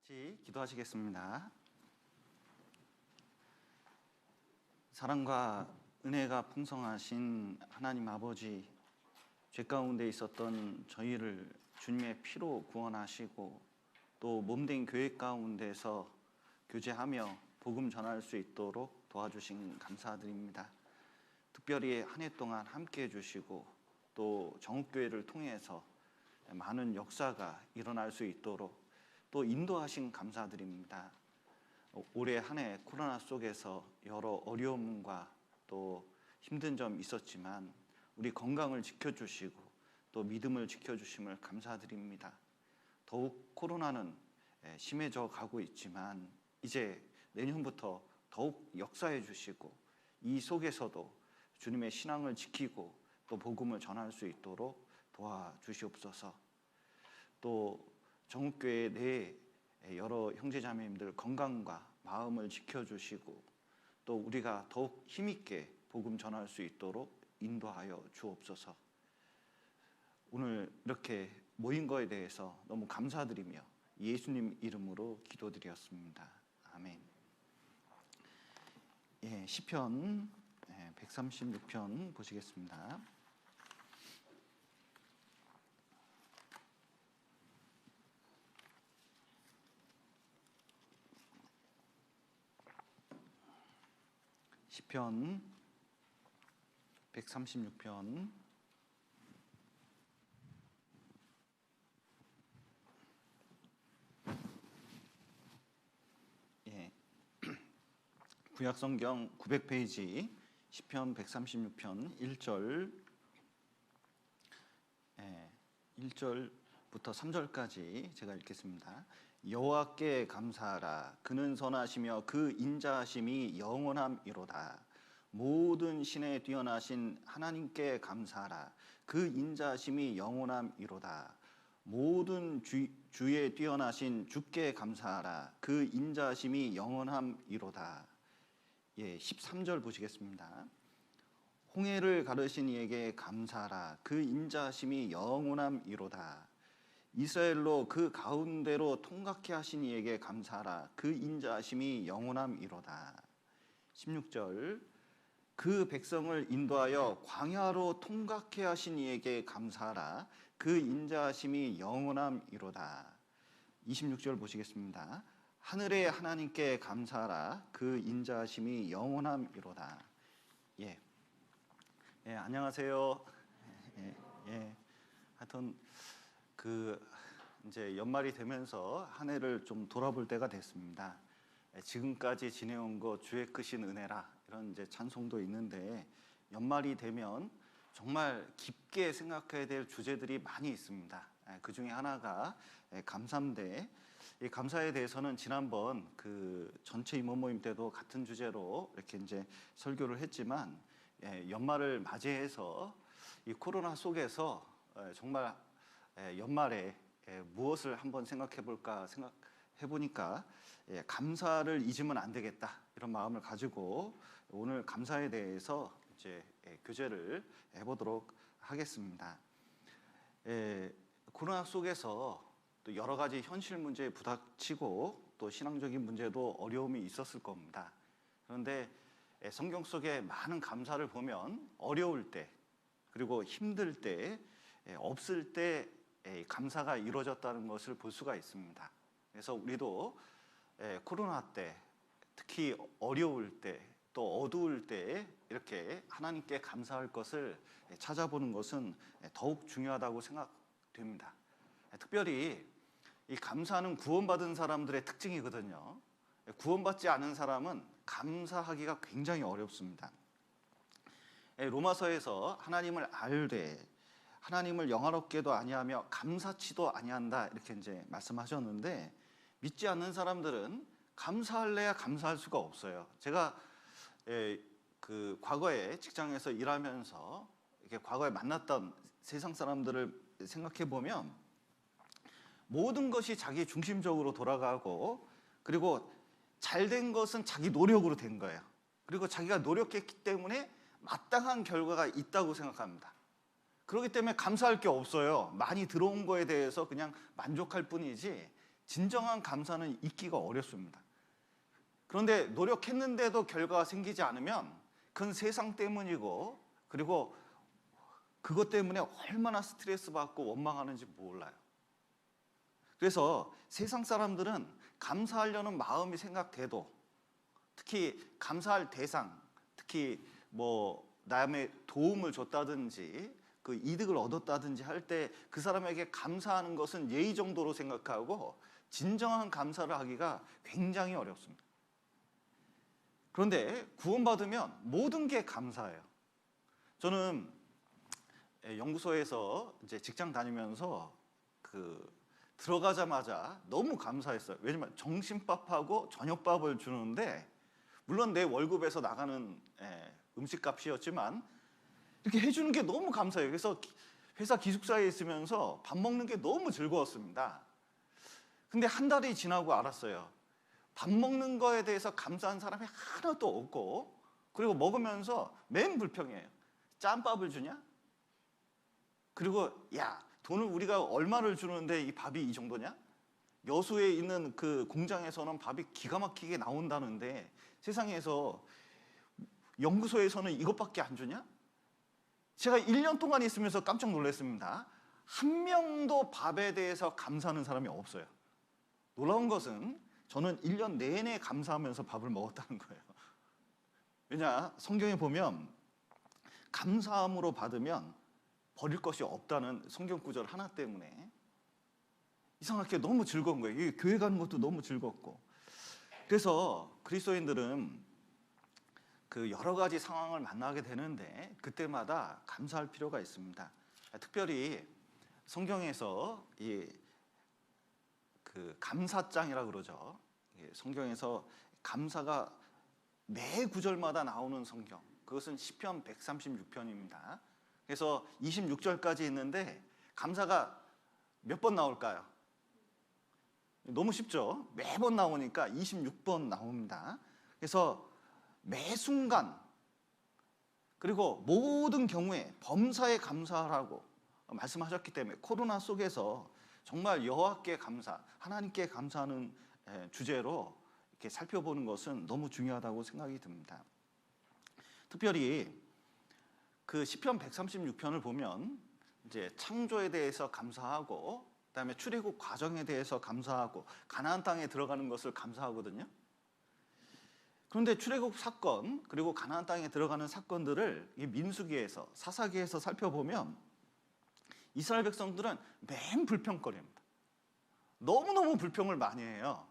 같이 기도하시겠습니다. 사랑과 은혜가 풍성하신 하나님 아버지, 죄 가운데 있었던 저희를 주님의 피로 구원하시고 또 몸된 교회 가운데서 교제하며 복음 전할 수 있도록 도와주신 감사드립니다. 특별히 한 해 동안 함께해 주시고 또 정읍교회를 통해서 많은 역사가 일어날 수 있도록 또 인도하신 감사드립니다. 올해 한 해 코로나 속에서 여러 어려움과 또 힘든 점 있었지만 우리 건강을 지켜주시고 또 믿음을 지켜주심을 감사드립니다. 더욱 코로나는 심해져 가고 있지만 이제 내년부터 더욱 역사해 주시고 이 속에서도 주님의 신앙을 지키고 또 복음을 전할 수 있도록 도와주시옵소서. 또 정읍교회 내 여러 형제자매님들 건강과 마음을 지켜주시고 또 우리가 더욱 힘있게 복음 전할 수 있도록 인도하여 주옵소서. 오늘 이렇게 모인 거에 대해서 너무 감사드리며 예수님 이름으로 기도드렸습니다. 아멘. 시편 136편 보시겠습니다. 시편 136편 구약성경 900페이지 시편 136편 1절부터 3절까지 제가 읽겠습니다. 여호와께 감사하라. 그는 선하시며 그 인자하심이 영원함이로다. 모든 신에 뛰어나신 하나님께 감사하라. 그 인자하심이 영원함이로다. 모든 주에 뛰어나신 주께 감사하라. 그 인자하심이 영원함이로다. 13절 보시겠습니다. 홍해를 가르신 이에게 감사하라. 그 인자하심이 영원함이로다. 이스라엘로 그 가운데로 통각케 하신 이에게 감사하라. 그 인자하심이 영원함이로다. 16절 그 백성을 인도하여 광야로 통각케 하신 이에게 감사하라. 그 인자하심이 영원함이로다. 26절 보시겠습니다. 하늘의 하나님께 감사하라. 그 인자하심이 영원함이로다. 안녕하세요. 하여튼 이제 연말이 되면서 한 해를 좀 돌아볼 때가 됐습니다. 지금까지 지내온 거 주의 크신 은혜라 이런 이제 찬송도 있는데 연말이 되면 정말 깊게 생각해야 될 주제들이 많이 있습니다. 그 중에 하나가 감사인데 이 감사에 대해서는 지난번 그 전체 임원 모임 때도 같은 주제로 이렇게 이제 설교를 했지만 연말을 맞이해서 이 코로나 속에서 정말 연말에 무엇을 한번 생각해 볼까 생각해 보니까 감사를 잊으면 안 되겠다 이런 마음을 가지고 오늘 감사에 대해서 이제 교제를 해보도록 하겠습니다. 코로나 속에서 또 여러 가지 현실 문제에 부닥치고 또 신앙적인 문제도 어려움이 있었을 겁니다. 그런데 성경 속에 많은 감사를 보면 어려울 때 그리고 힘들 때 없을 때 감사가 이루어졌다는 것을 볼 수가 있습니다. 그래서 우리도 코로나 때 특히 어려울 때 또 어두울 때 이렇게 하나님께 감사할 것을 찾아보는 것은 더욱 중요하다고 생각됩니다. 특별히 이 감사는 구원받은 사람들의 특징이거든요. 구원받지 않은 사람은 감사하기가 굉장히 어렵습니다. 로마서에서 하나님을 알되 하나님을 영화롭게도 아니하며 감사치도 아니한다 이렇게 이제 말씀하셨는데 믿지 않는 사람들은 감사할래야 감사할 수가 없어요. 제가 그 과거에 직장에서 일하면서 이렇게 과거에 만났던 세상 사람들을 생각해 보면 모든 것이 자기 중심적으로 돌아가고 그리고 잘된 것은 자기 노력으로 된 거예요. 그리고 자기가 노력했기 때문에 마땅한 결과가 있다고 생각합니다. 그렇기 때문에 감사할 게 없어요. 많이 들어온 거에 대해서 그냥 만족할 뿐이지 진정한 감사는 있기가 어렵습니다. 그런데 노력했는데도 결과가 생기지 않으면 그건 세상 때문이고, 그리고 그것 때문에 얼마나 스트레스 받고 원망하는지 몰라요. 그래서 세상 사람들은 감사하려는 마음이 생각돼도, 특히 감사할 대상, 특히 뭐 남의 도움을 줬다든지 그 이득을 얻었다든지 할 때 그 사람에게 감사하는 것은 예의 정도로 생각하고 진정한 감사를 하기가 굉장히 어렵습니다. 그런데 구원받으면 모든 게 감사해요. 저는 연구소에서 이제 직장 다니면서 들어가자마자 너무 감사했어요. 왜냐면 점심밥하고 저녁밥을 주는데, 물론 내 월급에서 나가는 음식값이었지만 이렇게 해주는 게 너무 감사해요. 그래서 회사 기숙사에 있으면서 밥 먹는 게 너무 즐거웠습니다. 근데 한 달이 지나고 알았어요. 밥 먹는 거에 대해서 감사한 사람이 하나도 없고, 그리고 먹으면서 맨 불평이에요. 짬밥을 주냐? 그리고 야, 돈을 우리가 얼마를 주는데 이 밥이 이 정도냐? 여수에 있는 그 공장에서는 밥이 기가 막히게 나온다는데 세상에서 연구소에서는 이것밖에 안 주냐? 제가 1년 동안 있으면서 깜짝 놀랐습니다. 한 명도 밥에 대해서 감사하는 사람이 없어요. 놀라운 것은 저는 1년 내내 감사하면서 밥을 먹었다는 거예요. 왜냐, 성경에 보면 감사함으로 받으면 버릴 것이 없다는 성경 구절 하나 때문에 이상하게 너무 즐거운 거예요. 교회 가는 것도 너무 즐겁고. 그래서 그리스도인들은 그 여러 가지 상황을 만나게 되는데 그때마다 감사할 필요가 있습니다. 특별히 성경에서 그 감사장이라 그러죠. 성경에서 감사가 매 구절마다 나오는 성경, 그것은 시편 136편입니다. 그래서 26절까지 있는데 감사가 몇 번 나올까요? 너무 쉽죠? 매번 나오니까 26번 나옵니다. 그래서 매 순간, 그리고 모든 경우에 범사에 감사하라고 말씀하셨기 때문에 코로나 속에서 정말 여호와께 감사, 하나님께 감사하는 주제로 이렇게 살펴보는 것은 너무 중요하다고 생각이 듭니다. 특별히 그 시편 136편을 보면 이제 창조에 대해서 감사하고, 그다음에 출애굽 과정에 대해서 감사하고, 가나안 땅에 들어가는 것을 감사하거든요. 그런데 출애굽 사건, 그리고 가나안 땅에 들어가는 사건들을 이 민수기에서, 사사기에서 살펴보면 이스라엘 백성들은 맨 불평거리입니다. 너무너무 불평을 많이 해요.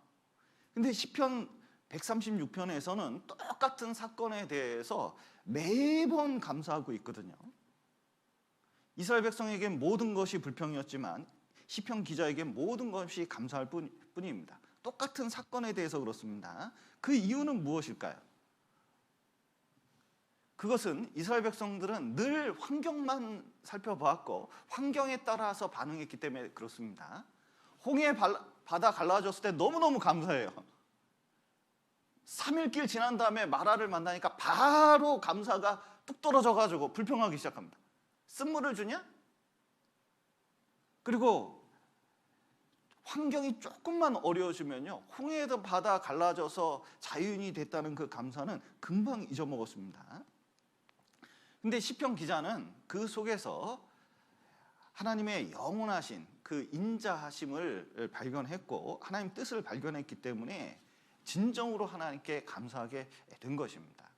근데 시편 136편에서는 똑같은 사건에 대해서 매번 감사하고 있거든요. 이스라엘 백성에겐 모든 것이 불평이었지만 시편 기자에겐 모든 것이 감사할 뿐입니다. 똑같은 사건에 대해서 그렇습니다. 그 이유는 무엇일까요? 그것은 이스라엘 백성들은 늘 환경만 살펴보았고 환경에 따라서 반응했기 때문에 그렇습니다. 홍해 바다 갈라졌을 때 너무너무 감사해요. 3일 지난 다음에 마라를 만나니까 바로 감사가 뚝 떨어져가지고 불평하기 시작합니다. 쓴물을 주냐? 그리고 환경이 조금만 어려워지면요, 홍해 바다 갈라져서 자유인이 됐다는 그 감사는 금방 잊어먹었습니다. 근데 시편 기자는 그 속에서 하나님의 영원하신 그 인자하심을 발견했고 하나님 뜻을 발견했기 때문에 진정으로 하나님께 감사하게 된 것입니다.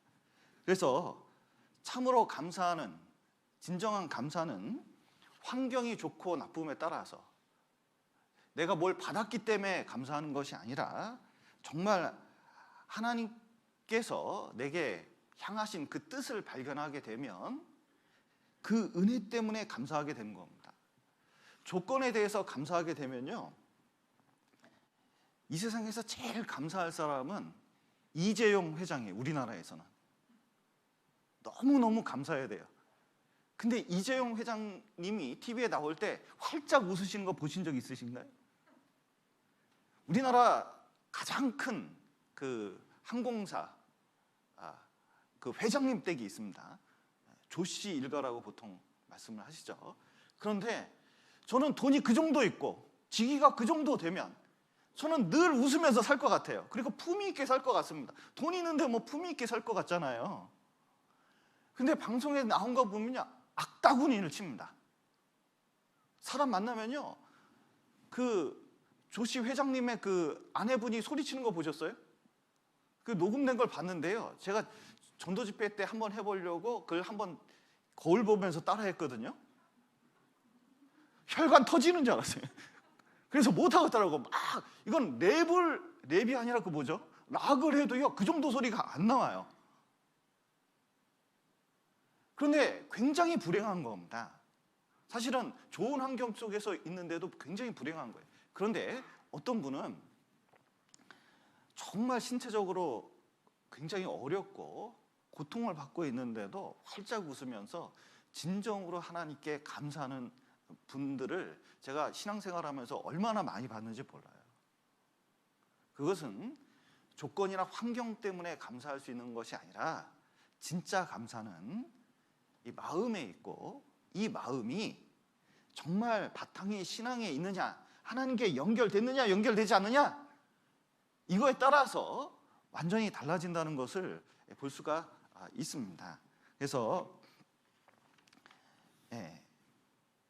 그래서 참으로 감사하는, 진정한 감사는 환경이 좋고 나쁨에 따라서 내가 뭘 받았기 때문에 감사하는 것이 아니라 정말 하나님께서 내게 향하신 그 뜻을 발견하게 되면 그 은혜 때문에 감사하게 되는 겁니다. 조건에 대해서 감사하게 되면요, 이 세상에서 제일 감사할 사람은 이재용 회장이에요. 우리나라에서는 너무너무 감사해야 돼요. 근데 이재용 회장님이 TV에 나올 때 활짝 웃으시는 거 보신 적 있으신가요? 우리나라 가장 큰 그 항공사 그 회장님 댁이 있습니다. 조씨 일가라고 보통 말씀을 하시죠. 그런데 저는 돈이 그 정도 있고 직위가 그 정도 되면 저는 늘 웃으면서 살 것 같아요. 그리고 품위 있게 살 것 같습니다. 돈 있는데 뭐 품위 있게 살 것 같잖아요. 근데 방송에 나온 거 보면요, 악다구니를 칩니다. 사람 만나면요, 그 조씨 회장님의 그 아내분이 소리치는 거 보셨어요? 그 녹음된 걸 봤는데요, 제가 전도 집회 때 한번 해보려고 그걸 한번 거울 보면서 따라했거든요. 혈관 터지는 줄 알았어요. 그래서 못하겠더라고. 막 이건 랩이 아니라 그 뭐죠? 락을 해도요 그 정도 소리가 안 나와요. 그런데 굉장히 불행한 겁니다. 사실은 좋은 환경 속에서 있는데도 굉장히 불행한 거예요. 그런데 어떤 분은 정말 신체적으로 굉장히 어렵고 고통을 받고 있는데도 활짝 웃으면서 진정으로 하나님께 감사하는 분들을 제가 신앙생활하면서 얼마나 많이 봤는지 몰라요. 그것은 조건이나 환경 때문에 감사할 수 있는 것이 아니라 진짜 감사는 이 마음에 있고, 이 마음이 정말 바탕이 신앙에 있느냐, 하나님께 연결됐느냐 연결되지 않느냐, 이거에 따라서 완전히 달라진다는 것을 볼 수가 있습니다. 그래서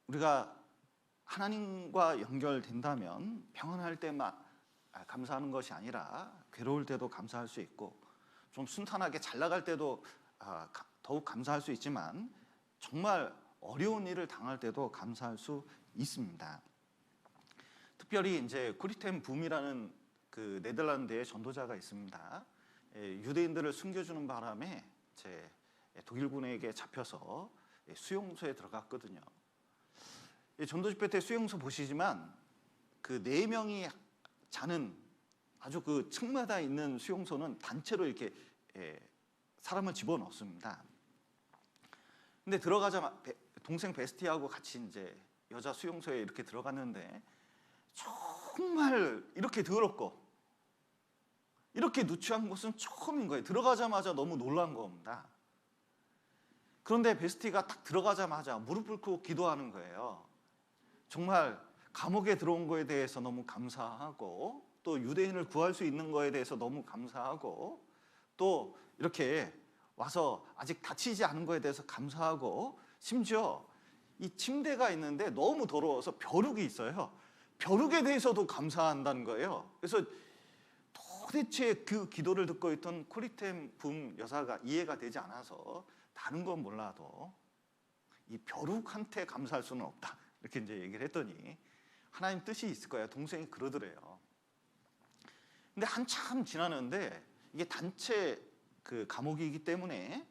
우리가 하나님과 연결된다면 평안할 때만 감사하는 것이 아니라 괴로울 때도 감사할 수 있고, 좀 순탄하게 잘 나갈 때도 더욱 감사할 수 있지만 정말 어려운 일을 당할 때도 감사할 수 있습니다. 특별히 이제 쿠리템 붐이라는 그 네덜란드의 전도자가 있습니다. 유대인들을 숨겨주는 바람에 제 독일군에게 잡혀서 수용소에 들어갔거든요. 전도 집회 때 수용소 보시지만 그 4명이 자는 아주 그 층마다 있는 수용소는 단체로 이렇게 사람을 집어넣습니다. 근데 들어가자마자 동생 베스티하고 같이 이제 여자 수용소에 이렇게 들어갔는데 정말 이렇게 더럽고 이렇게 누추한 곳은 처음인 거예요. 들어가자마자 너무 놀란 겁니다. 그런데 베스티가 딱 들어가자마자 무릎 꿇고 기도하는 거예요. 정말 감옥에 들어온 거에 대해서 너무 감사하고, 또 유대인을 구할 수 있는 거에 대해서 너무 감사하고, 또 이렇게 와서 아직 다치지 않은 거에 대해서 감사하고, 심지어 이 침대가 있는데 너무 더러워서 벼룩이 있어요. 벼룩에 대해서도 감사한다는 거예요. 그래서 도대체 그 기도를 듣고 있던 쿠리템 붐 여사가 이해가 되지 않아서 다른 건 몰라도 이 벼룩한테 감사할 수는 없다, 이렇게 이제 얘기를 했더니 하나님 뜻이 있을 거야. 동생이 그러더래요. 근데 한참 지나는데 이게 단체 그 감옥이기 때문에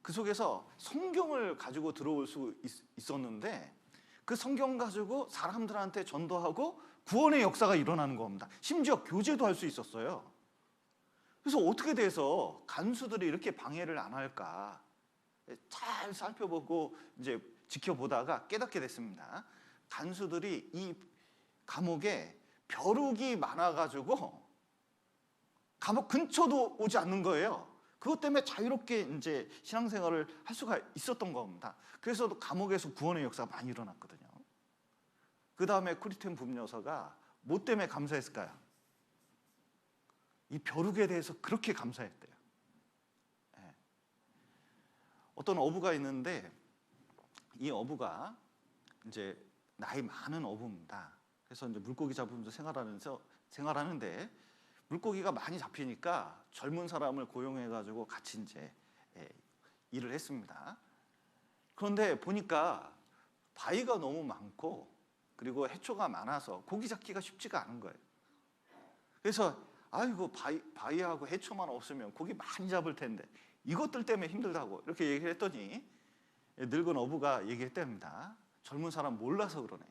그 속에서 성경을 가지고 들어올 수 있었는데 그 성경 가지고 사람들한테 전도하고 구원의 역사가 일어나는 겁니다. 심지어 교제도 할 수 있었어요. 그래서 어떻게 돼서 간수들이 이렇게 방해를 안 할까 잘 살펴보고 이제 지켜보다가 깨닫게 됐습니다. 간수들이 이 감옥에 벼룩이 많아가지고 감옥 근처도 오지 않는 거예요. 그것 때문에 자유롭게 이제 신앙생활을 할 수가 있었던 겁니다. 그래서 감옥에서 구원의 역사가 많이 일어났거든요. 그 다음에 쿠리템 붐 여사가 뭐 때문에 감사했을까요? 이 벼룩에 대해서 그렇게 감사했대요. 어떤 어부가 있는데 이 어부가 이제 나이 많은 어부입니다. 그래서 이제 물고기 잡으면서 생활하는데 물고기가 많이 잡히니까 젊은 사람을 고용해가지고 같이 이제 일을 했습니다. 그런데 보니까 바위가 너무 많고 그리고 해초가 많아서 고기 잡기가 쉽지가 않은 거예요. 그래서 아이고 바위하고 해초만 없으면 고기 많이 잡을 텐데 이것들 때문에 힘들다고 이렇게 얘기를 했더니 늙은 어부가 얘기했답니다. 젊은 사람 몰라서 그러네.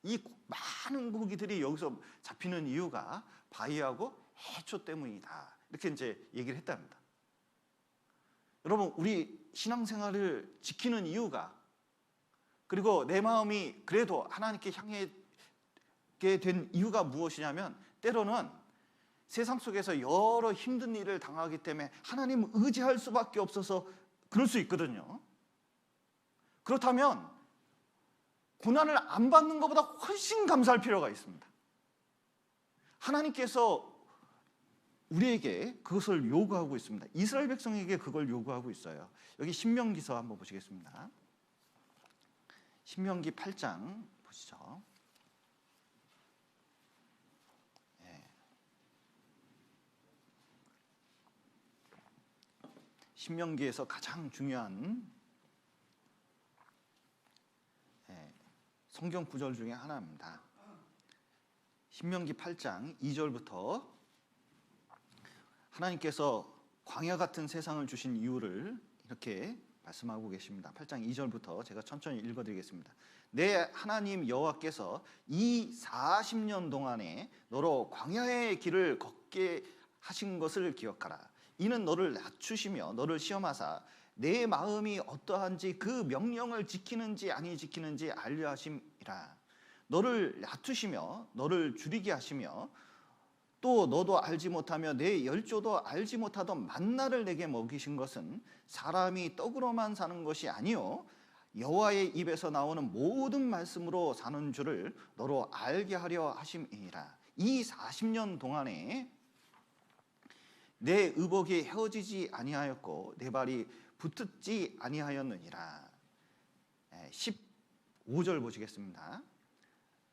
이 많은 고기들이 여기서 잡히는 이유가 바위하고 해초 때문이다. 이렇게 이제 얘기를 했답니다. 여러분, 우리 신앙생활을 지키는 이유가, 그리고 내 마음이 그래도 하나님께 향하게 된 이유가 무엇이냐면, 때로는 세상 속에서 여러 힘든 일을 당하기 때문에 하나님을 의지할 수밖에 없어서 그럴 수 있거든요. 그렇다면 고난을 안 받는 것보다 훨씬 감사할 필요가 있습니다. 하나님께서 우리에게 그것을 요구하고 있습니다. 이스라엘 백성에게 그걸 요구하고 있어요. 여기 신명기서 한번 보시겠습니다. 신명기 8장 보시죠. 신명기에서 가장 중요한 성경 구절 중에 하나입니다. 신명기 8장 2절부터 하나님께서 광야 같은 세상을 주신 이유를 이렇게 말씀하고 계십니다. 8장 2절부터 제가 천천히 읽어드리겠습니다. 내 하나님 여호와께서 이 40년 동안에 너로 광야의 길을 걷게 하신 것을 기억하라. 이는 너를 낮추시며 너를 시험하사 내 마음이 어떠한지 그 명령을 지키는지 아니 지키는지 알려 하심이라. 너를 낮추시며 너를 줄이게 하시며 또 너도 알지 못하며 내 열조도 알지 못하던 만나를 내게 먹이신 것은 사람이 떡으로만 사는 것이 아니요 여호와의 입에서 나오는 모든 말씀으로 사는 줄을 너로 알게 하려 하심이니라. 이 40년 동안에 내 의복이 헤어지지 아니하였고 내 발이 붙지 아니하였느니라. 15절 보시겠습니다.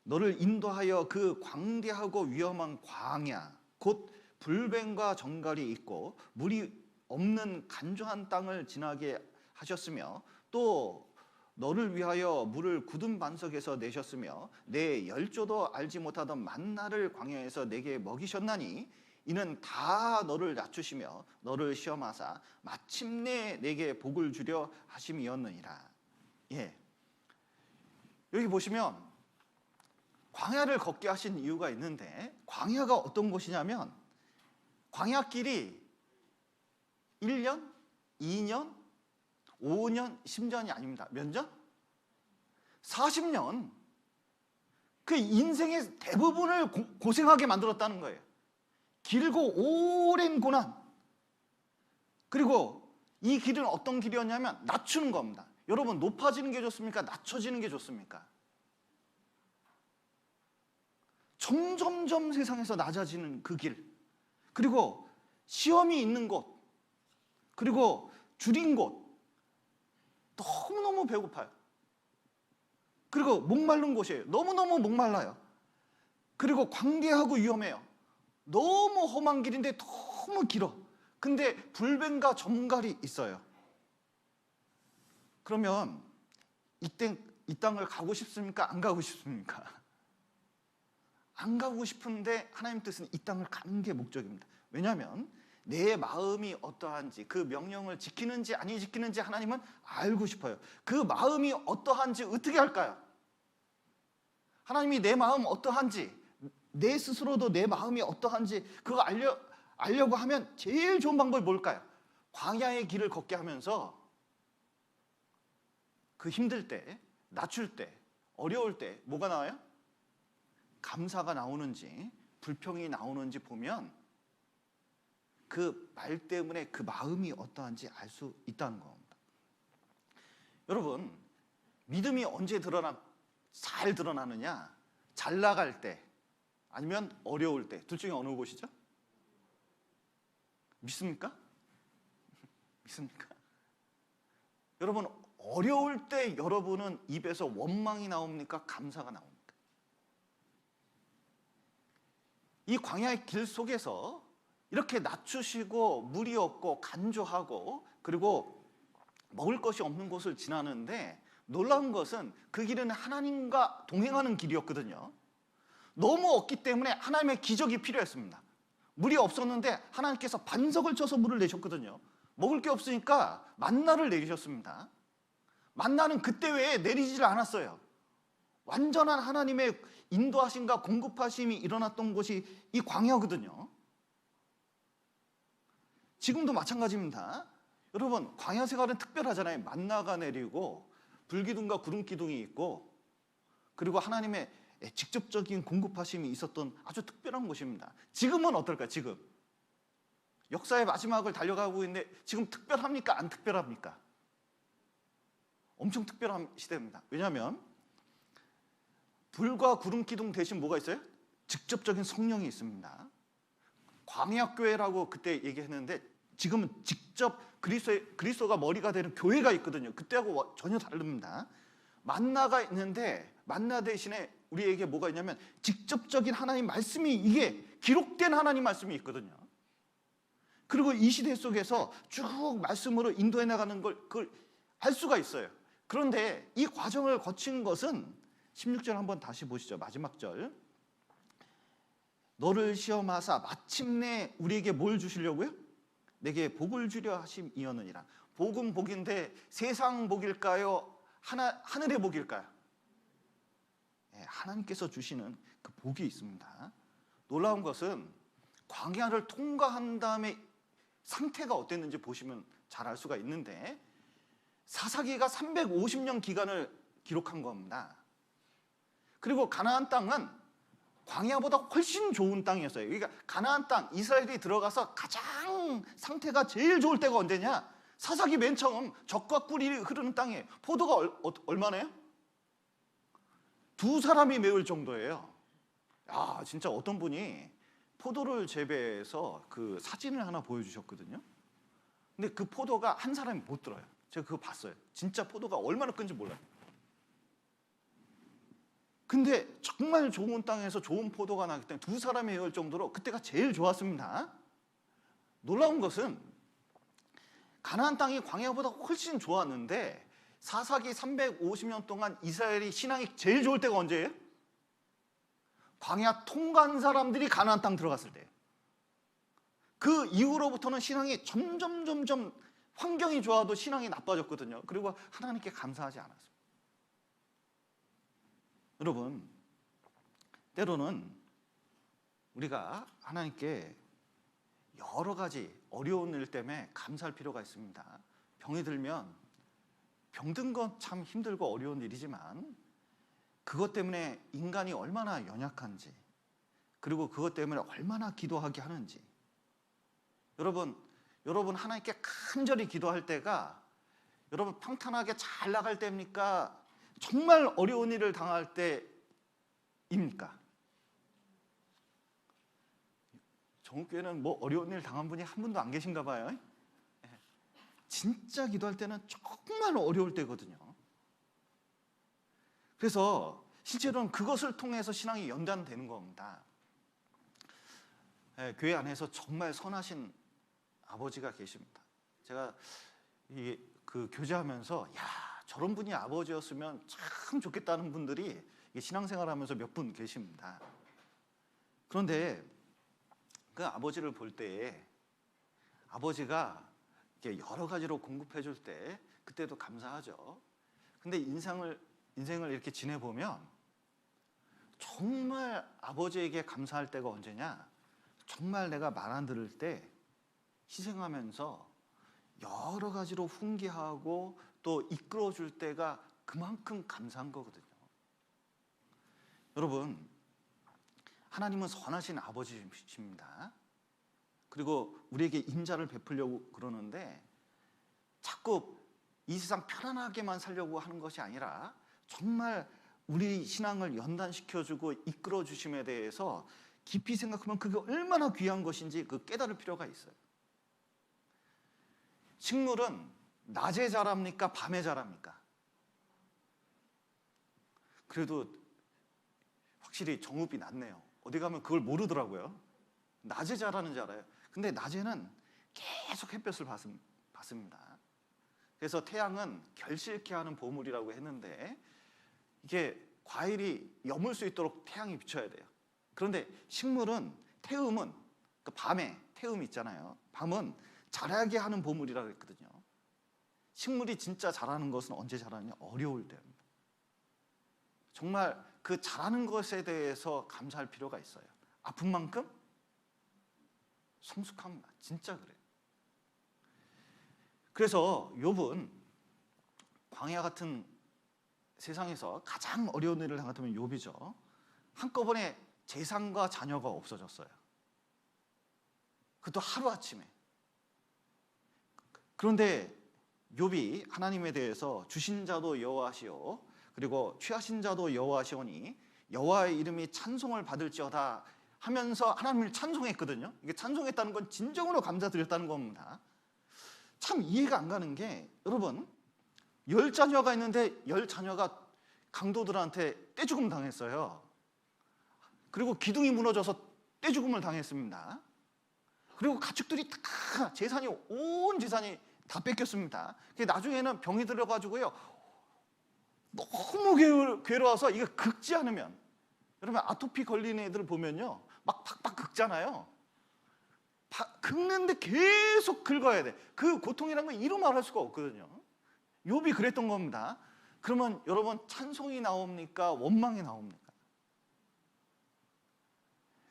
너를 인도하여 그 광대하고 위험한 광야 곧 불뱀과 정갈이 있고 물이 없는 간조한 땅을 지나게 하셨으며 또 너를 위하여 물을 굳은 반석에서 내셨으며 내 열조도 알지 못하던 만나를 광야에서 내게 먹이셨나니 이는 다 너를 낮추시며 너를 시험하사 마침내 내게 복을 주려 하심이었느니라. 여기 보시면 광야를 걷게 하신 이유가 있는데 광야가 어떤 곳이냐면 광야길이 1년, 2년, 5년, 10년이 아닙니다. 몇 년? 40년. 그 인생의 대부분을 고생하게 만들었다는 거예요. 길고 오랜 고난. 그리고 이 길은 어떤 길이었냐면 낮추는 겁니다. 여러분, 높아지는 게 좋습니까? 낮춰지는 게 좋습니까? 점점점 세상에서 낮아지는 그 길, 그리고 시험이 있는 곳, 그리고 줄인 곳, 너무너무 배고파요. 그리고 목마른 곳이에요. 너무너무 목말라요. 그리고 광대하고 위험해요. 너무 험한 길인데 너무 길어. 근데 불뱀과 점갈이 있어요. 그러면 이 땅을 가고 싶습니까? 안 가고 싶습니까? 안 가고 싶은데 하나님 뜻은 이 땅을 가는 게 목적입니다. 왜냐하면 내 마음이 어떠한지 그 명령을 지키는지 아니 지키는지 하나님은 알고 싶어요. 그 마음이 어떠한지 어떻게 할까요? 하나님이 내 마음 어떠한지, 내 스스로도 내 마음이 어떠한지 그거 알려고 하면 제일 좋은 방법이 뭘까요? 광야의 길을 걷게 하면서 그 힘들 때, 낮출 때, 어려울 때 뭐가 나와요? 감사가 나오는지 불평이 나오는지 보면 그 말 때문에 그 마음이 어떠한지 알 수 있다는 겁니다. 여러분, 믿음이 언제 잘 드러나느냐? 잘 나갈 때 아니면 어려울 때, 둘 중에 어느 곳이죠? 믿습니까? 믿습니까? 여러분, 어려울 때 여러분은 입에서 원망이 나옵니까? 감사가 나옵니까? 이 광야의 길 속에서 이렇게 낮추시고 물이 없고 간조하고 그리고 먹을 것이 없는 곳을 지나는데 놀라운 것은 그 길은 하나님과 동행하는 길이었거든요. 너무 없기 때문에 하나님의 기적이 필요했습니다. 물이 없었는데 하나님께서 반석을 쳐서 물을 내셨거든요. 먹을 게 없으니까 만나를 내리셨습니다. 만나는 그때 외에 내리질 않았어요. 완전한 하나님의 인도하심과 공급하심이 일어났던 곳이 이 광야거든요. 지금도 마찬가지입니다. 여러분, 광야 생활은 특별하잖아요. 만나가 내리고 불기둥과 구름기둥이 있고 그리고 하나님의 직접적인 공급하심이 있었던 아주 특별한 곳입니다. 지금은 어떨까요? 지금 역사의 마지막을 달려가고 있는데 지금 특별합니까? 안 특별합니까? 엄청 특별한 시대입니다. 왜냐하면 불과 구름 기둥 대신 뭐가 있어요? 직접적인 성령이 있습니다. 광야교회라고 그때 얘기했는데 지금은 직접 그리스도가 머리가 되는 교회가 있거든요. 그때하고 전혀 다릅니다. 만나가 있는데 만나 대신에 우리에게 뭐가 있냐면 직접적인 하나님 말씀이, 이게 기록된 하나님 말씀이 있거든요. 그리고 이 시대 속에서 쭉 말씀으로 인도해 나가는 걸 그걸 알 수가 있어요. 그런데 이 과정을 거친 것은 16절 한번 다시 보시죠. 마지막 절. 너를 시험하사 마침내 우리에게 뭘 주시려고요? 내게 복을 주려 하심이었느니라. 복은 복인데 세상 복일까요? 하늘의 복일까요? 하나님께서 주시는 그 복이 있습니다. 놀라운 것은 광야를 통과한 다음에 상태가 어땠는지 보시면 잘 알 수가 있는데, 사사기가 350년 기간을 기록한 겁니다. 그리고 가나안 땅은 광야보다 훨씬 좋은 땅이었어요. 그러니까 가나안 땅, 이스라엘이 들어가서 가장 상태가 제일 좋을 때가 언제냐? 사사기 맨 처음 젖과 꿀이 흐르는 땅이에요. 포도가 얼마나요? 2사람이 메울 정도예요. 야, 진짜 어떤 분이 포도를 재배해서 그 사진을 하나 보여주셨거든요. 근데 그 포도가 한 사람이 못 들어요. 제가 그거 봤어요. 진짜 포도가 얼마나 큰지 몰라요. 근데 정말 좋은 땅에서 좋은 포도가 나기 때문에 2사람이 메울 정도로 그때가 제일 좋았습니다. 놀라운 것은 가나안 땅이 광야보다 훨씬 좋았는데 사사기 350년 동안 이스라엘이 신앙이 제일 좋을 때가 언제예요? 광야 통과한 사람들이 가나안 땅 들어갔을 때예요. 그 이후로부터는 신앙이 점점 환경이 좋아도 신앙이 나빠졌거든요. 그리고 하나님께 감사하지 않았습니다. 여러분, 때로는 우리가 하나님께 여러 가지 어려운 일 때문에 감사할 필요가 있습니다. 병이 들면 병든 건 참 힘들고 어려운 일이지만 그것 때문에 인간이 얼마나 연약한지, 그리고 그것 때문에 얼마나 기도하게 하는지. 여러분 하나님께 간절히 기도할 때가 여러분 평탄하게 잘 나갈 때입니까? 정말 어려운 일을 당할 때입니까? 정읍교회는 뭐 어려운 일 당한 분이 한 분도 안 계신가 봐요. 진짜 기도할 때는 정말 어려울 때거든요. 그래서 실제로는 그것을 통해서 신앙이 연단되는 겁니다. 교회 안에서 정말 선하신 아버지가 계십니다. 제가 그 교제하면서 저런 분이 아버지였으면 참 좋겠다는 분들이 신앙생활하면서 몇 분 계십니다. 그런데 그 아버지를 볼 때에 아버지가 여러 가지로 공급해 줄 때 그때도 감사하죠. 근데 인생을 이렇게 지내보면 정말 아버지에게 감사할 때가 언제냐? 정말 내가 말 안 들을 때 희생하면서 여러 가지로 훈계하고 또 이끌어 줄 때가 그만큼 감사한 거거든요. 여러분, 하나님은 선하신 아버지십니다. 그리고 우리에게 인자를 베풀려고 그러는데 자꾸 이 세상 편안하게만 살려고 하는 것이 아니라 정말 우리 신앙을 연단시켜주고 이끌어 주심에 대해서 깊이 생각하면 그게 얼마나 귀한 것인지 그 깨달을 필요가 있어요. 식물은 낮에 자랍니까? 밤에 자랍니까? 그래도 확실히 정읍이 낫네요. 어디 가면 그걸 모르더라고요. 낮에 자라는 줄 알아요. 근데 낮에는 계속 햇볕을 받습니다. 그래서 태양은 결실케 하는 보물이라고 했는데 이게 과일이 여물 수 있도록 태양이 비춰야 돼요. 그런데 식물은 태음은 그 밤에 태음이 있잖아요. 밤은 자라게 하는 보물이라고 했거든요. 식물이 진짜 자라는 것은 언제 자라느냐? 어려울 때입니다. 정말 그 자라는 것에 대해서 감사할 필요가 있어요. 아픈 만큼 성숙합니다. 진짜 그래요. 그래서 욥은 광야 같은 세상에서 가장 어려운 일을 당했다면 욥이죠. 한꺼번에 재산과 자녀가 없어졌어요. 그것도 하루아침에. 그런데 욥이 하나님에 대해서 주신 자도 여호와시오 그리고 취하신 자도 여호와시오니 여호와의 이름이 찬송을 받을지어다 하면서 하나님을 찬송했거든요. 이게 찬송했다는 건 진정으로 감사드렸다는 겁니다. 참 이해가 안 가는 게, 여러분 10자녀가 있는데 10자녀가 강도들한테 떼죽음 당했어요. 그리고 기둥이 무너져서 떼죽음을 당했습니다. 그리고 가축들이 다 온 재산이 다 뺏겼습니다. 나중에는 병이 들어가지고요, 너무 괴로워서 이거 긁지 않으면, 여러분 아토피 걸린 애들 보면요 막 팍팍 긁잖아요. 긁는데 계속 긁어야 돼. 그 고통이라는 건 이루 말할 수가 없거든요. 욥이 그랬던 겁니다. 그러면 여러분, 찬송이 나옵니까? 원망이 나옵니까?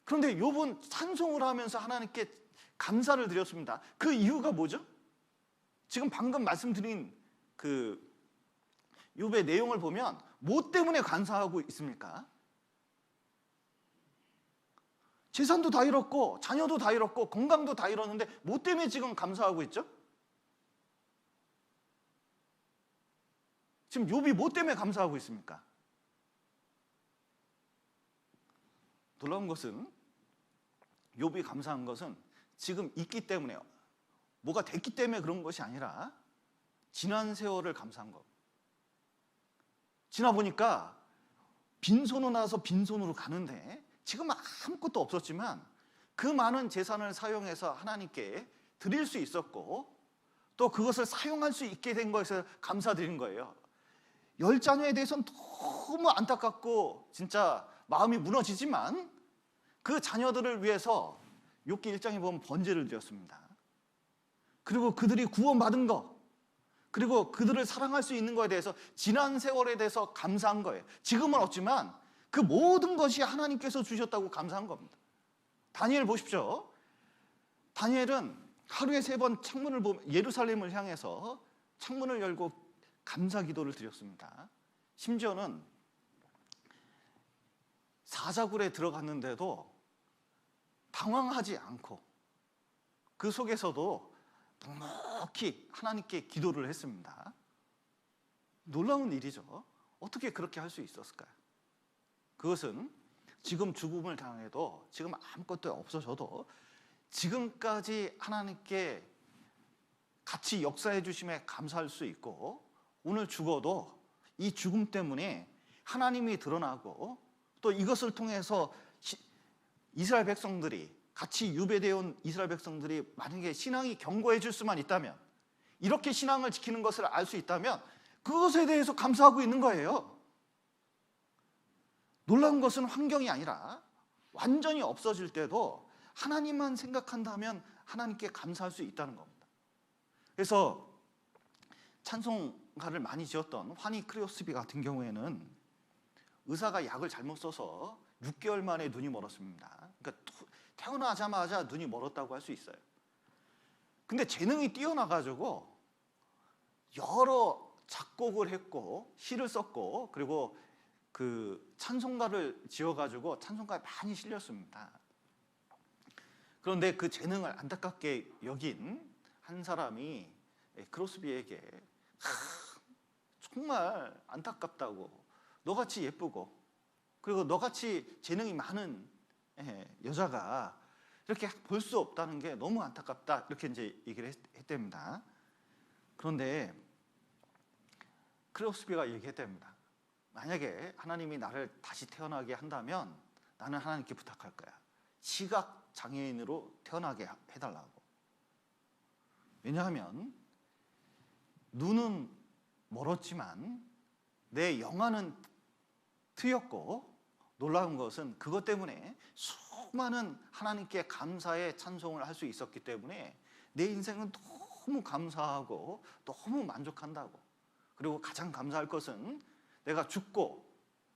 그런데 욥은 찬송을 하면서 하나님께 감사를 드렸습니다. 그 이유가 뭐죠? 지금 방금 말씀드린 그 욥의 내용을 보면 뭐 때문에 감사하고 있습니까? 재산도 다 잃었고 자녀도 다 잃었고 건강도 다 잃었는데 뭐 때문에 지금 감사하고 있죠? 지금 욥이 뭐 때문에 감사하고 있습니까? 놀라운 것은, 욥이 감사한 것은 지금 있기 때문에요. 뭐가 됐기 때문에 그런 것이 아니라 지난 세월을 감사한 것. 지나 보니까 빈손으로 나서 빈손으로 가는데 지금 아무것도 없었지만 그 많은 재산을 사용해서 하나님께 드릴 수 있었고, 또 그것을 사용할 수 있게 된 것에 감사드린 거예요. 10자녀에 대해서는 너무 안타깝고 진짜 마음이 무너지지만, 그 자녀들을 위해서 욥기 1장에 보면 번제를 드렸습니다. 그리고 그들이 구원받은 것, 그리고 그들을 사랑할 수 있는 것에 대해서, 지난 세월에 대해서 감사한 거예요. 지금은 없지만 그 모든 것이 하나님께서 주셨다고 감사한 겁니다. 다니엘 보십시오. 다니엘은 하루에 3번 창문을 보면 예루살렘을 향해서 창문을 열고 감사 기도를 드렸습니다. 심지어는 사자굴에 들어갔는데도 당황하지 않고 그 속에서도 묵묵히 하나님께 기도를 했습니다. 놀라운 일이죠. 어떻게 그렇게 할 수 있었을까요? 그것은 지금 죽음을 당해도, 지금 아무것도 없어져도 지금까지 하나님께 같이 역사해 주심에 감사할 수 있고, 오늘 죽어도 이 죽음 때문에 하나님이 드러나고, 또 이것을 통해서 이스라엘 백성들이, 같이 유배되어 온 이스라엘 백성들이 만약에 신앙이 견고해 질 수만 있다면, 이렇게 신앙을 지키는 것을 알 수 있다면 그것에 대해서 감사하고 있는 거예요. 놀라운 것은 환경이 아니라 완전히 없어질 때도 하나님만 생각한다면 하나님께 감사할 수 있다는 겁니다. 그래서 찬송가를 많이 지었던 환희 크리오스비 같은 경우에는 의사가 약을 잘못 써서 6개월 만에 눈이 멀었습니다. 그러니까 태어나자마자 눈이 멀었다고 할 수 있어요. 근데 재능이 뛰어나가지고 여러 작곡을 했고 시를 썼고, 그리고 그 찬송가를 지어가지고 찬송가에 많이 실렸습니다. 그런데 그 재능을 안타깝게 여긴 한 사람이 크로스비에게 정말 안타깝다고, 너같이 예쁘고 그리고 너같이 재능이 많은 여자가 이렇게 볼 수 없다는 게 너무 안타깝다, 이렇게 이제 얘기를 했답니다. 그런데 크로스비가 얘기했답니다. 만약에 하나님이 나를 다시 태어나게 한다면 나는 하나님께 부탁할 거야. 시각 장애인으로 태어나게 해달라고. 왜냐하면 눈은 멀었지만 내 영안은 트였고, 놀라운 것은 그것 때문에 수많은 하나님께 감사의 찬송을 할 수 있었기 때문에 내 인생은 너무 감사하고 너무 만족한다고. 그리고 가장 감사할 것은 내가 죽고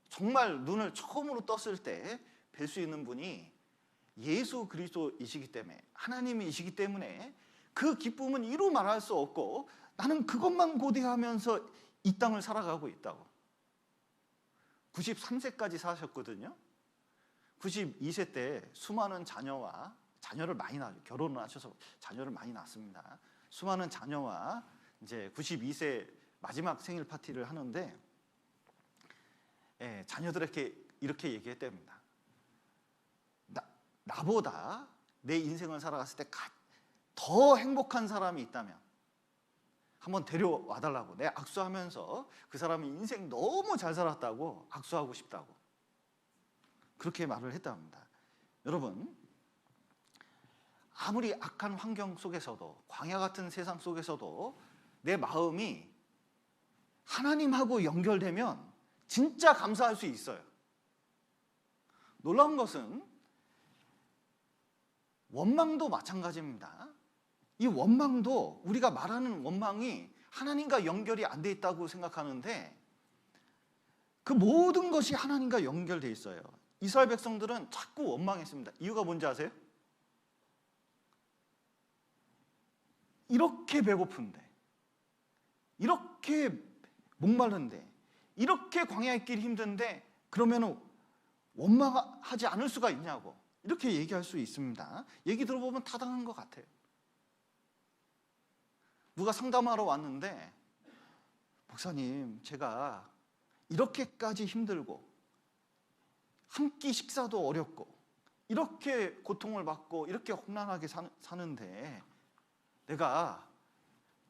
정말 눈을 처음으로 떴을 때 뵐 수 있는 분이 예수 그리스도이시기 때문에, 하나님이시기 때문에 그 기쁨은 이루 말할 수 없고, 나는 그것만 고대하면서 이 땅을 살아가고 있다고. 93세까지 사셨거든요. 92세 때 수많은 자녀를 많이 낳았죠. 결혼을 하셔서 자녀를 많이 낳습니다. 수많은 자녀와 이제 92세 마지막 생일 파티를 하는데, 자녀들에게 이렇게 얘기했답니다. 나보다 내 인생을 살아갔을 때 더 행복한 사람이 있다면 한번 데려와 달라고. 내가 악수하면서 그 사람이 인생 너무 잘 살았다고 악수하고 싶다고 그렇게 말을 했답니다. 여러분, 아무리 악한 환경 속에서도, 광야 같은 세상 속에서도 내 마음이 하나님하고 연결되면 진짜 감사할 수 있어요. 놀라운 것은 원망도 마찬가지입니다. 이 원망도, 우리가 말하는 원망이 하나님과 연결이 안 돼 있다고 생각하는데 그 모든 것이 하나님과 연결돼 있어요. 이스라엘 백성들은 자꾸 원망했습니다. 이유가 뭔지 아세요? 이렇게 배고픈데, 이렇게 목마른데, 이렇게 광야의 길이 힘든데 그러면 원망하지 않을 수가 있냐고 이렇게 얘기할 수 있습니다. 얘기 들어보면 타당한 것 같아요. 누가 상담하러 왔는데, 목사님, 제가 이렇게까지 힘들고 한 끼 식사도 어렵고 이렇게 고통을 받고 이렇게 험난하게 사는데 내가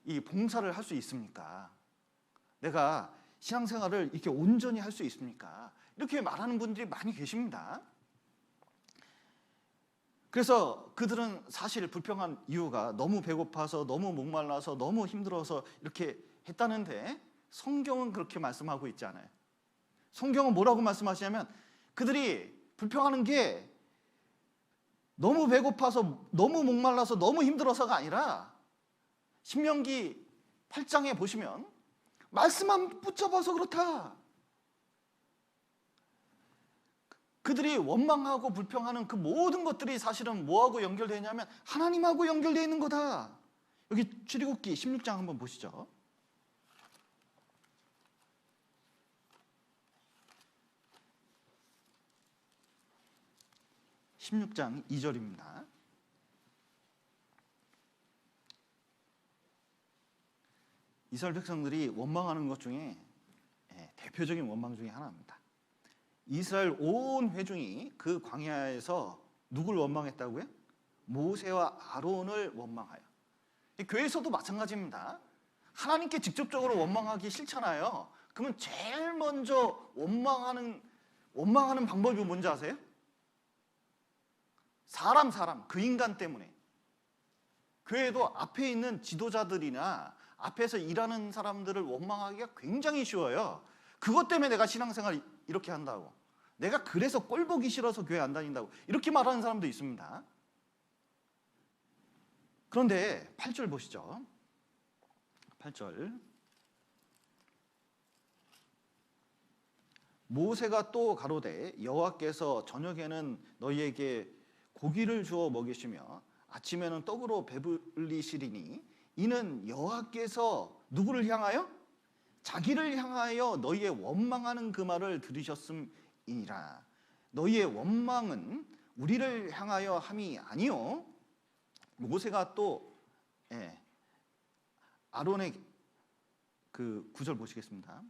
이 봉사를 할 수 있습니까? 내가 신앙생활을 이렇게 온전히 할 수 있습니까? 이렇게 말하는 분들이 많이 계십니다. 그래서 그들은 사실 불평한 이유가 너무 배고파서, 너무 목말라서, 너무 힘들어서 이렇게 했다는데 성경은 그렇게 말씀하고 있지 않아요. 성경은 뭐라고 말씀하시냐면 그들이 불평하는 게 너무 배고파서, 너무 목말라서, 너무 힘들어서가 아니라 신명기 8장에 보시면 말씀만 붙잡아서 그렇다. 그들이 원망하고 불평하는 그 모든 것들이 사실은 뭐하고 연결되어 있냐면 하나님하고 연결되어 있는 거다. 여기 출애굽기 16장 한번 보시죠. 16장 2절입니다. 이스라엘 백성들이 원망하는 것 중에 대표적인 원망 중에 하나입니다. 이스라엘 온 회중이 그 광야에서 누굴 원망했다고요? 모세와 아론을 원망하여. 교회에서도 마찬가지입니다. 하나님께 직접적으로 원망하기 싫잖아요. 그러면 제일 먼저 원망하는 방법이 뭔지 아세요? 사람, 그 인간 때문에. 교회도 앞에 있는 지도자들이나 앞에서 일하는 사람들을 원망하기가 굉장히 쉬워요. 그것 때문에 내가 신앙생활 이렇게 한다고, 내가 그래서 꼴 보기 싫어서 교회 안 다닌다고 이렇게 말하는 사람도 있습니다. 그런데 8절 보시죠. 8절. 모세가 또 가로되 여호와께서 저녁에는 너희에게 고기를 주어 먹이시며 아침에는 떡으로 배불리시리니 이는 여호와께서 누구를 향하여? 자기를 향하여 너희의 원망하는 그 말을 들으셨음이니라. 너희의 원망은 우리를 향하여 함이 아니요. 모세가 또 아론의 그 9절 보시겠습니다.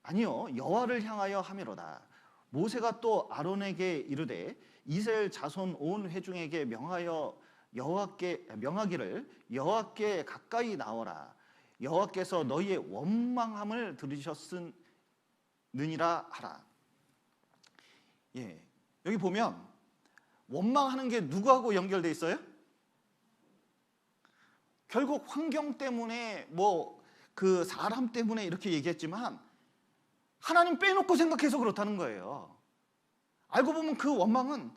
아니요, 여호와를 향하여 함이로다. 모세가 또 아론에게 이르되 이스라엘 자손 온 회중에게 명하기를 여호와께 가까이 나오라. 여호와께서 너희의 원망함을 들으셨으니라 하라. 여기 보면 원망하는 게 누구하고 연결돼 있어요? 결국 환경 때문에 그 사람 때문에 이렇게 얘기했지만 하나님 빼놓고 생각해서 그렇다는 거예요. 알고 보면 그 원망은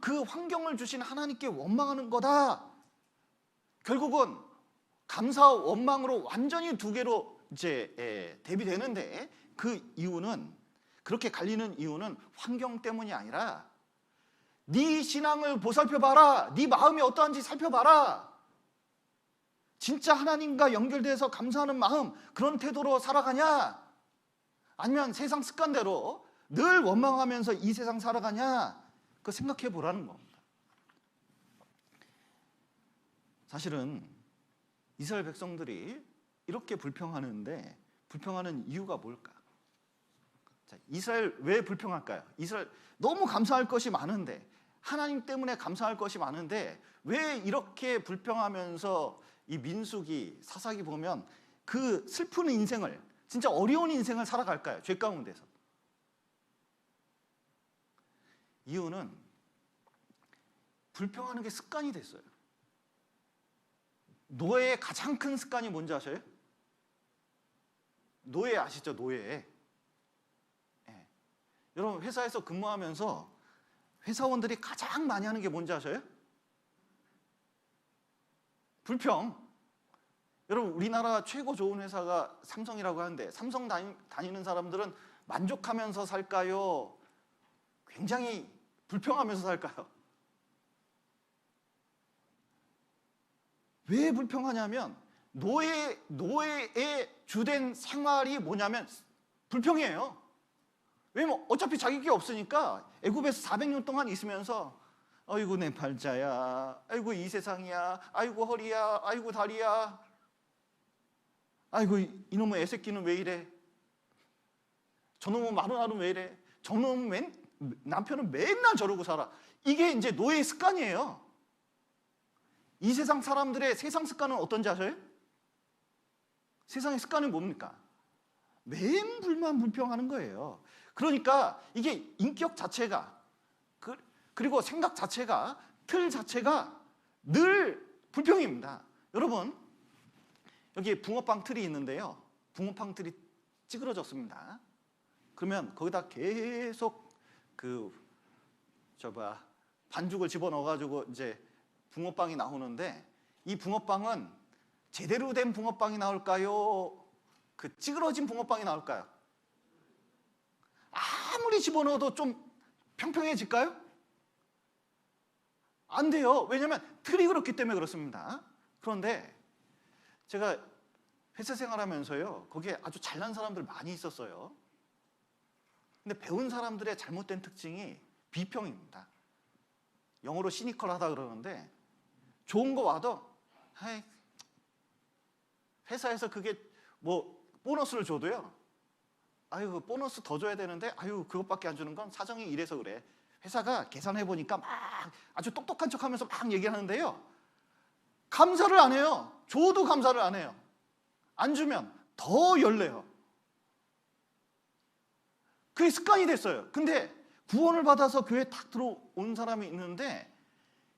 그 환경을 주신 하나님께 원망하는 거다. 결국은 감사와 원망으로 완전히 두 개로 이제 대비되는데 그 이유는, 그렇게 갈리는 이유는 환경 때문이 아니라 네 신앙을 보살펴봐라. 네 마음이 어떠한지 살펴봐라. 진짜 하나님과 연결돼서 감사하는 마음, 그런 태도로 살아가냐? 아니면 세상 습관대로 늘 원망하면서 이 세상 살아가냐? 그거 생각해 보라는 겁니다. 사실은 이스라엘 백성들이 이렇게 불평하는데 불평하는 이유가 뭘까? 자, 이스라엘 왜 불평할까요? 이스라엘 너무 감사할 것이 많은데, 하나님 때문에 감사할 것이 많은데 왜 이렇게 불평하면서 이 민수기, 사사기 보면 그 슬픈 인생을, 진짜 어려운 인생을 살아갈까요? 죄 가운데서. 이유는 불평하는 게 습관이 됐어요. 노예의 가장 큰 습관이 뭔지 아세요? 노예 아시죠? 노예. 네. 여러분 회사에서 근무하면서 회사원들이 가장 많이 하는 게 뭔지 아세요? 불평. 여러분 우리나라 최고 좋은 회사가 삼성이라고 하는데, 삼성 다니는 사람들은 만족하면서 살까요? 굉장히 불평하면서 살까요? 왜 불평하냐면 노예의 주된 생활이 뭐냐면 불평이에요. 왜냐면 어차피 자기 게 없으니까 애굽에서 400년 동안 있으면서 아이고 내 팔자야, 아이고 이 세상이야, 아이고 허리야, 아이고 다리야, 아이고 이놈의 애새끼는 왜 이래, 저놈은 마누라는 왜 이래, 저놈은 남편은 맨날 저러고 살아. 이게 이제 노예의 습관이에요. 이 세상 사람들의 세상 습관은 어떤지 아세요? 세상의 습관은 뭡니까? 맨불만 불평하는 거예요. 그러니까 이게 인격 자체가, 그리고 생각 자체가, 틀 자체가 늘 불평입니다. 여러분 여기 붕어빵 틀이 있는데요, 붕어빵 틀이 찌그러졌습니다. 그러면 거기다 계속 반죽을 집어넣어가지고 이제 붕어빵이 나오는데, 이 붕어빵은 제대로 된 붕어빵이 나올까요? 그 찌그러진 붕어빵이 나올까요? 아무리 집어넣어도 좀 평평해질까요? 안 돼요. 왜냐하면 틀이 그렇기 때문에 그렇습니다. 그런데 제가 회사 생활하면서요, 거기에 아주 잘난 사람들 많이 있었어요. 근데 배운 사람들의 잘못된 특징이 비평입니다. 영어로 시니컬하다 그러는데, 좋은 거 와도 회사에서 그게 뭐 보너스를 줘도요, 아유 보너스 더 줘야 되는데 아유 그것밖에 안 주는 건 사정이 이래서 그래. 회사가 계산해 보니까 막 아주 똑똑한 척하면서 막 얘기하는데요, 감사를 안 해요. 줘도 감사를 안 해요. 안 주면 더 열내요. 그게 습관이 됐어요. 근데 구원을 받아서 교회에 탁 들어온 사람이 있는데,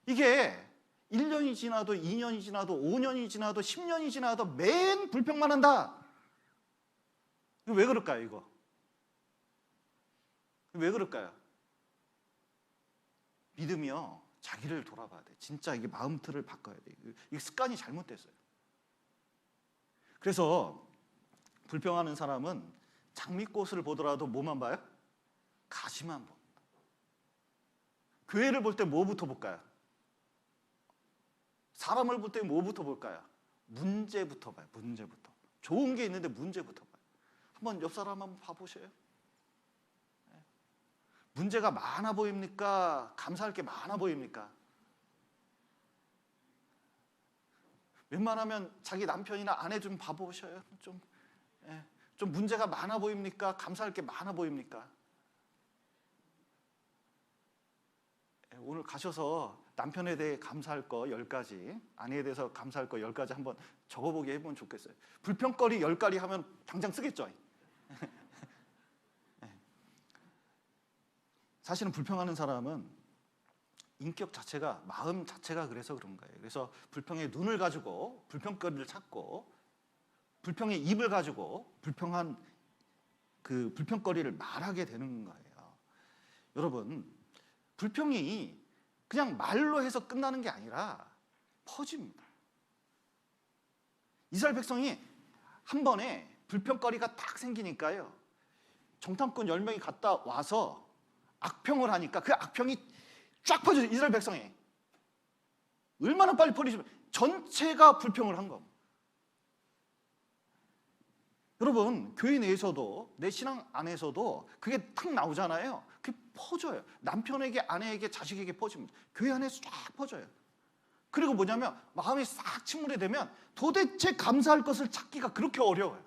이게 1년이 지나도 2년이 지나도 5년이 지나도 10년이 지나도 맨 불평만 한다. 이거 왜 그럴까요? 이거 왜 그럴까요? 믿음이요, 자기를 돌아봐야 돼. 진짜 이게 마음틀을 바꿔야 돼. 이게 습관이 잘못됐어요. 그래서 불평하는 사람은 장미꽃을 보더라도 뭐만 봐요? 가시만 봅니다. 교회를 볼 때 뭐부터 볼까요? 사람을 볼 때 뭐부터 볼까요? 문제부터 봐요. 문제부터. 좋은 게 있는데 문제부터 봐요. 한번 옆 사람 한번 봐보세요. 문제가 많아 보입니까? 감사할 게 많아 보입니까? 웬만하면 자기 남편이나 아내 좀 봐보셔요. 좀 문제가 많아 보입니까? 감사할 게 많아 보입니까? 오늘 가셔서 남편에 대해 감사할 거 10가지, 아내에 대해서 감사할 거 10가지 한번 적어보게 해보면 좋겠어요. 불평거리 10가지 하면 당장 쓰겠죠. 사실은 불평하는 사람은 인격 자체가, 마음 자체가 그래서 그런 거예요. 그래서 불평의 눈을 가지고 불평거리를 찾고, 불평의 입을 가지고 불평한 그 불평거리를 말하게 되는 거예요. 여러분, 불평이 그냥 말로 해서 끝나는 게 아니라 퍼집니다. 이스라엘 백성이 한 번에 불평거리가 딱 생기니까요, 정탐꾼 10명이 갔다 와서 악평을 하니까 그 악평이 쫙 퍼져요. 이스라엘 백성이 얼마나 빨리 퍼지면 전체가 불평을 한 겁니다. 여러분, 교회 내에서도, 내 신앙 안에서도 그게 탁 나오잖아요. 그게 퍼져요. 남편에게, 아내에게, 자식에게 퍼집니다. 교회 안에서 쫙 퍼져요. 그리고 뭐냐면 마음이 싹 침몰이 되면 도대체 감사할 것을 찾기가 그렇게 어려워요.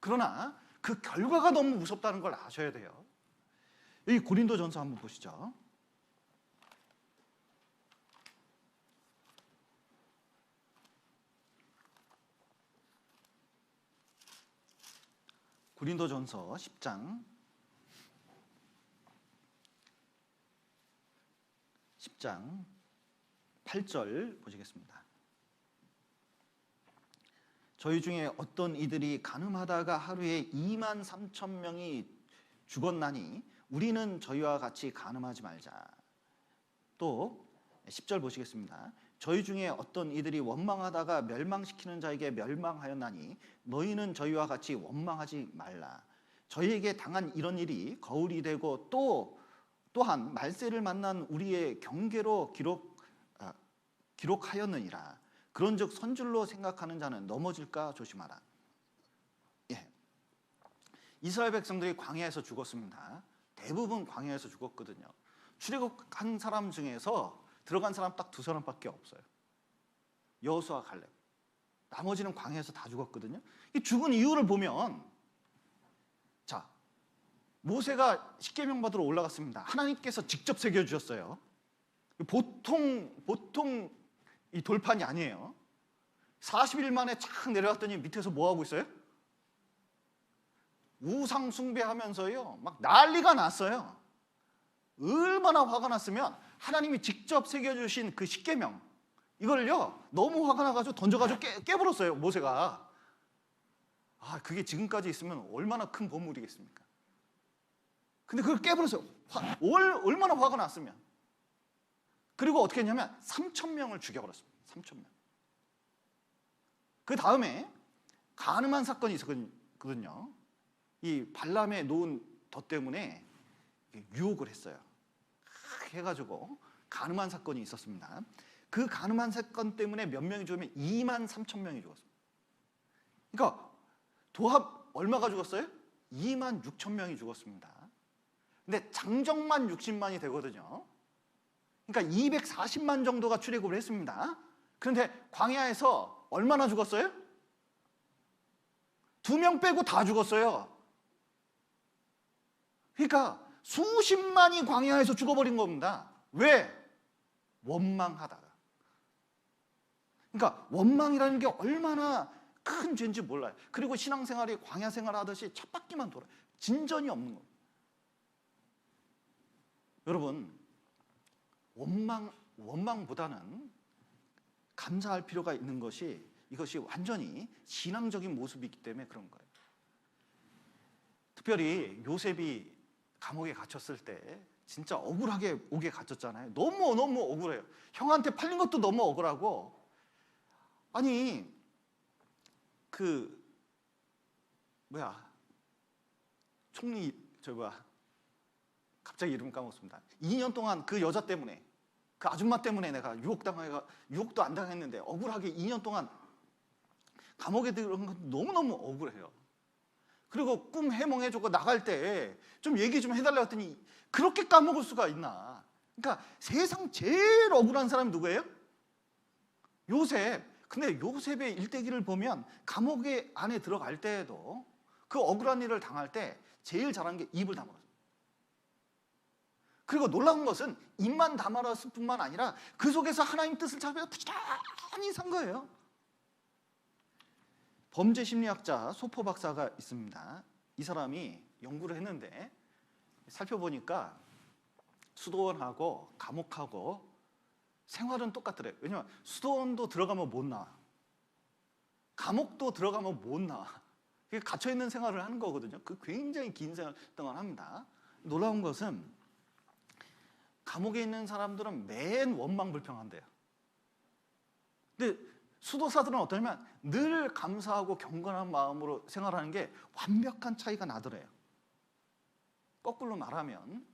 그러나 그 결과가 너무 무섭다는 걸 아셔야 돼요. 이 고린도전서 한번 보시죠. 고린도전서 10장 8절 보시겠습니다. 저희 중에 어떤 이들이 간음하다가 하루에 2만 3천 명이 죽었나니 우리는 저희와 같이 간음하지 말자. 또 10절 보시겠습니다. 저희 중에 어떤 이들이 원망하다가 멸망시키는 자에게 멸망하였나니 너희는 저희와 같이 원망하지 말라. 저희에게 당한 이런 일이 거울이 되고 또한 말세를 만난 우리의 경계로 기록하였느니라. 그런즉 선줄로 생각하는 자는 넘어질까 조심하라. 예. 이스라엘 백성들이 광야에서 죽었습니다. 대부분 광야에서 죽었거든요. 출애굽한 사람 중에서 들어간 사람 딱 2사람밖에 없어요. 여호수아, 갈렙. 나머지는 광야에서 다 죽었거든요. 이 죽은 이유를 보면, 자, 모세가 십계명 받으러 올라갔습니다. 하나님께서 직접 새겨주셨어요. 보통 이 돌판이 아니에요. 40일 만에 착 내려갔더니 밑에서 뭐 하고 있어요? 우상 숭배하면서요, 막 난리가 났어요. 얼마나 화가 났으면 하나님이 직접 새겨주신 그 십계명, 이걸요 너무 화가 나가지고 던져가지고 깨버렸어요, 모세가. 그게 지금까지 있으면 얼마나 큰 보물이겠습니까? 근데 그걸 깨버렸어요. 얼마나 화가 났으면. 그리고 어떻게 했냐면 3,000명을 죽여버렸습니다. 3,000명. 그 다음에 간음한 사건이 있었거든요. 이 발람의 놓은 덫 때문에 유혹을 했어요. 해가지고 간음한 사건이 있었습니다. 그 간음한 사건 때문에 몇 명이 죽으면 2만 3천 명이 죽었습니다. 그러니까 도합 얼마가 죽었어요? 2만 6천 명이 죽었습니다. 근데 장정만 60만이 되거든요. 그러니까 240만 정도가 출애굽을 했습니다. 그런데 광야에서 얼마나 죽었어요? 2명 빼고 다 죽었어요. 그러니까 수십만이 광야에서 죽어버린 겁니다. 왜? 원망하다가. 그러니까 원망이라는 게 얼마나 큰 죄인지 몰라요. 그리고 신앙생활이 광야 생활하듯이 쳇바퀴만 돌아요. 진전이 없는 겁니다. 여러분, 원망보다는 감사할 필요가 있는 것이, 이것이 완전히 신앙적인 모습이기 때문에 그런 거예요. 특별히 요셉이 감옥에 갇혔을 때 진짜 억울하게 옥에 갇혔잖아요. 너무 억울해요. 형한테 팔린 것도 너무 억울하고, 아니 총리 갑자기 이름 까먹었습니다. 2년 동안 그 여자 때문에, 그 아줌마 때문에 내가 유혹도 안 당했는데 억울하게 2년 동안 감옥에 들어간 건 너무너무 억울해요. 그리고 꿈 해몽해주고 나갈 때 좀 얘기 좀 해달라고 했더니 그렇게 까먹을 수가 있나. 그러니까 세상 제일 억울한 사람이 누구예요? 요셉. 근데 요셉의 일대기를 보면 감옥에 안에 들어갈 때에도 그 억울한 일을 당할 때 제일 잘한 게 입을 다물었어요. 그리고 놀라운 것은 입만 다물었을 뿐만 아니라 그 속에서 하나님 뜻을 잡아서 부지런히 산 거예요. 범죄 심리학자 소포 박사가 있습니다. 이 사람이 연구를 했는데 살펴보니까 수도원하고 감옥하고 생활은 똑같더래요. 왜냐면 수도원도 들어가면 못 나와. 감옥도 들어가면 못 나와. 갇혀있는 생활을 하는 거거든요. 그 굉장히 긴 생활 동안 합니다. 놀라운 것은 감옥에 있는 사람들은 맨 원망불평한대요. 근데 수도사들은 어떠냐면 늘 감사하고 경건한 마음으로 생활하는 게 완벽한 차이가 나더래요. 거꾸로 말하면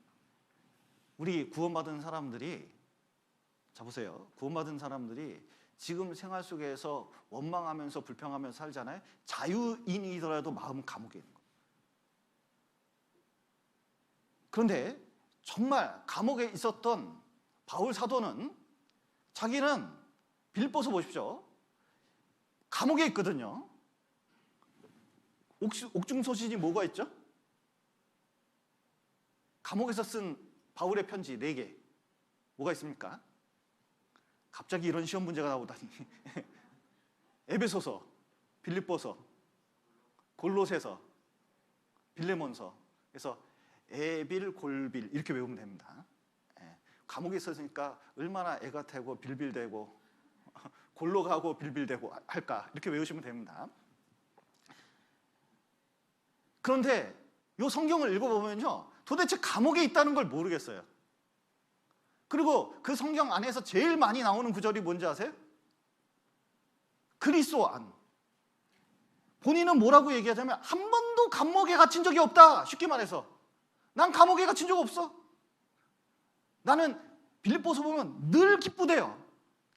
우리 구원받은 사람들이, 자 보세요, 구원받은 사람들이 지금 생활 속에서 원망하면서 불평하면서 살잖아요. 자유인이더라도 마음은 감옥에 있는 거예요. 그런데 정말 감옥에 있었던 바울 사도는 자기는 빌립보서 보십시오. 감옥에 있거든요. 옥중소신이 뭐가 있죠? 감옥에서 쓴 바울의 편지 4개. 뭐가 있습니까? 갑자기 이런 시험 문제가 나오다니. 에베소서, 빌립보서, 골로새서, 빌레몬서. 그래서 에빌골빌 이렇게 외우면 됩니다. 감옥에 있었으니까 얼마나 애가 타고 빌빌대고 골로 가고 빌빌대고 할까 이렇게 외우시면 됩니다. 그런데 이 성경을 읽어보면요, 도대체 감옥에 있다는 걸 모르겠어요. 그리고 그 성경 안에서 제일 많이 나오는 구절이 뭔지 아세요? 그리스도 안. 본인은 뭐라고 얘기하자면 한 번도 감옥에 갇힌 적이 없다. 쉽게 말해서 난 감옥에 갇힌 적 없어. 나는 빌립보서 보면 늘 기쁘대요.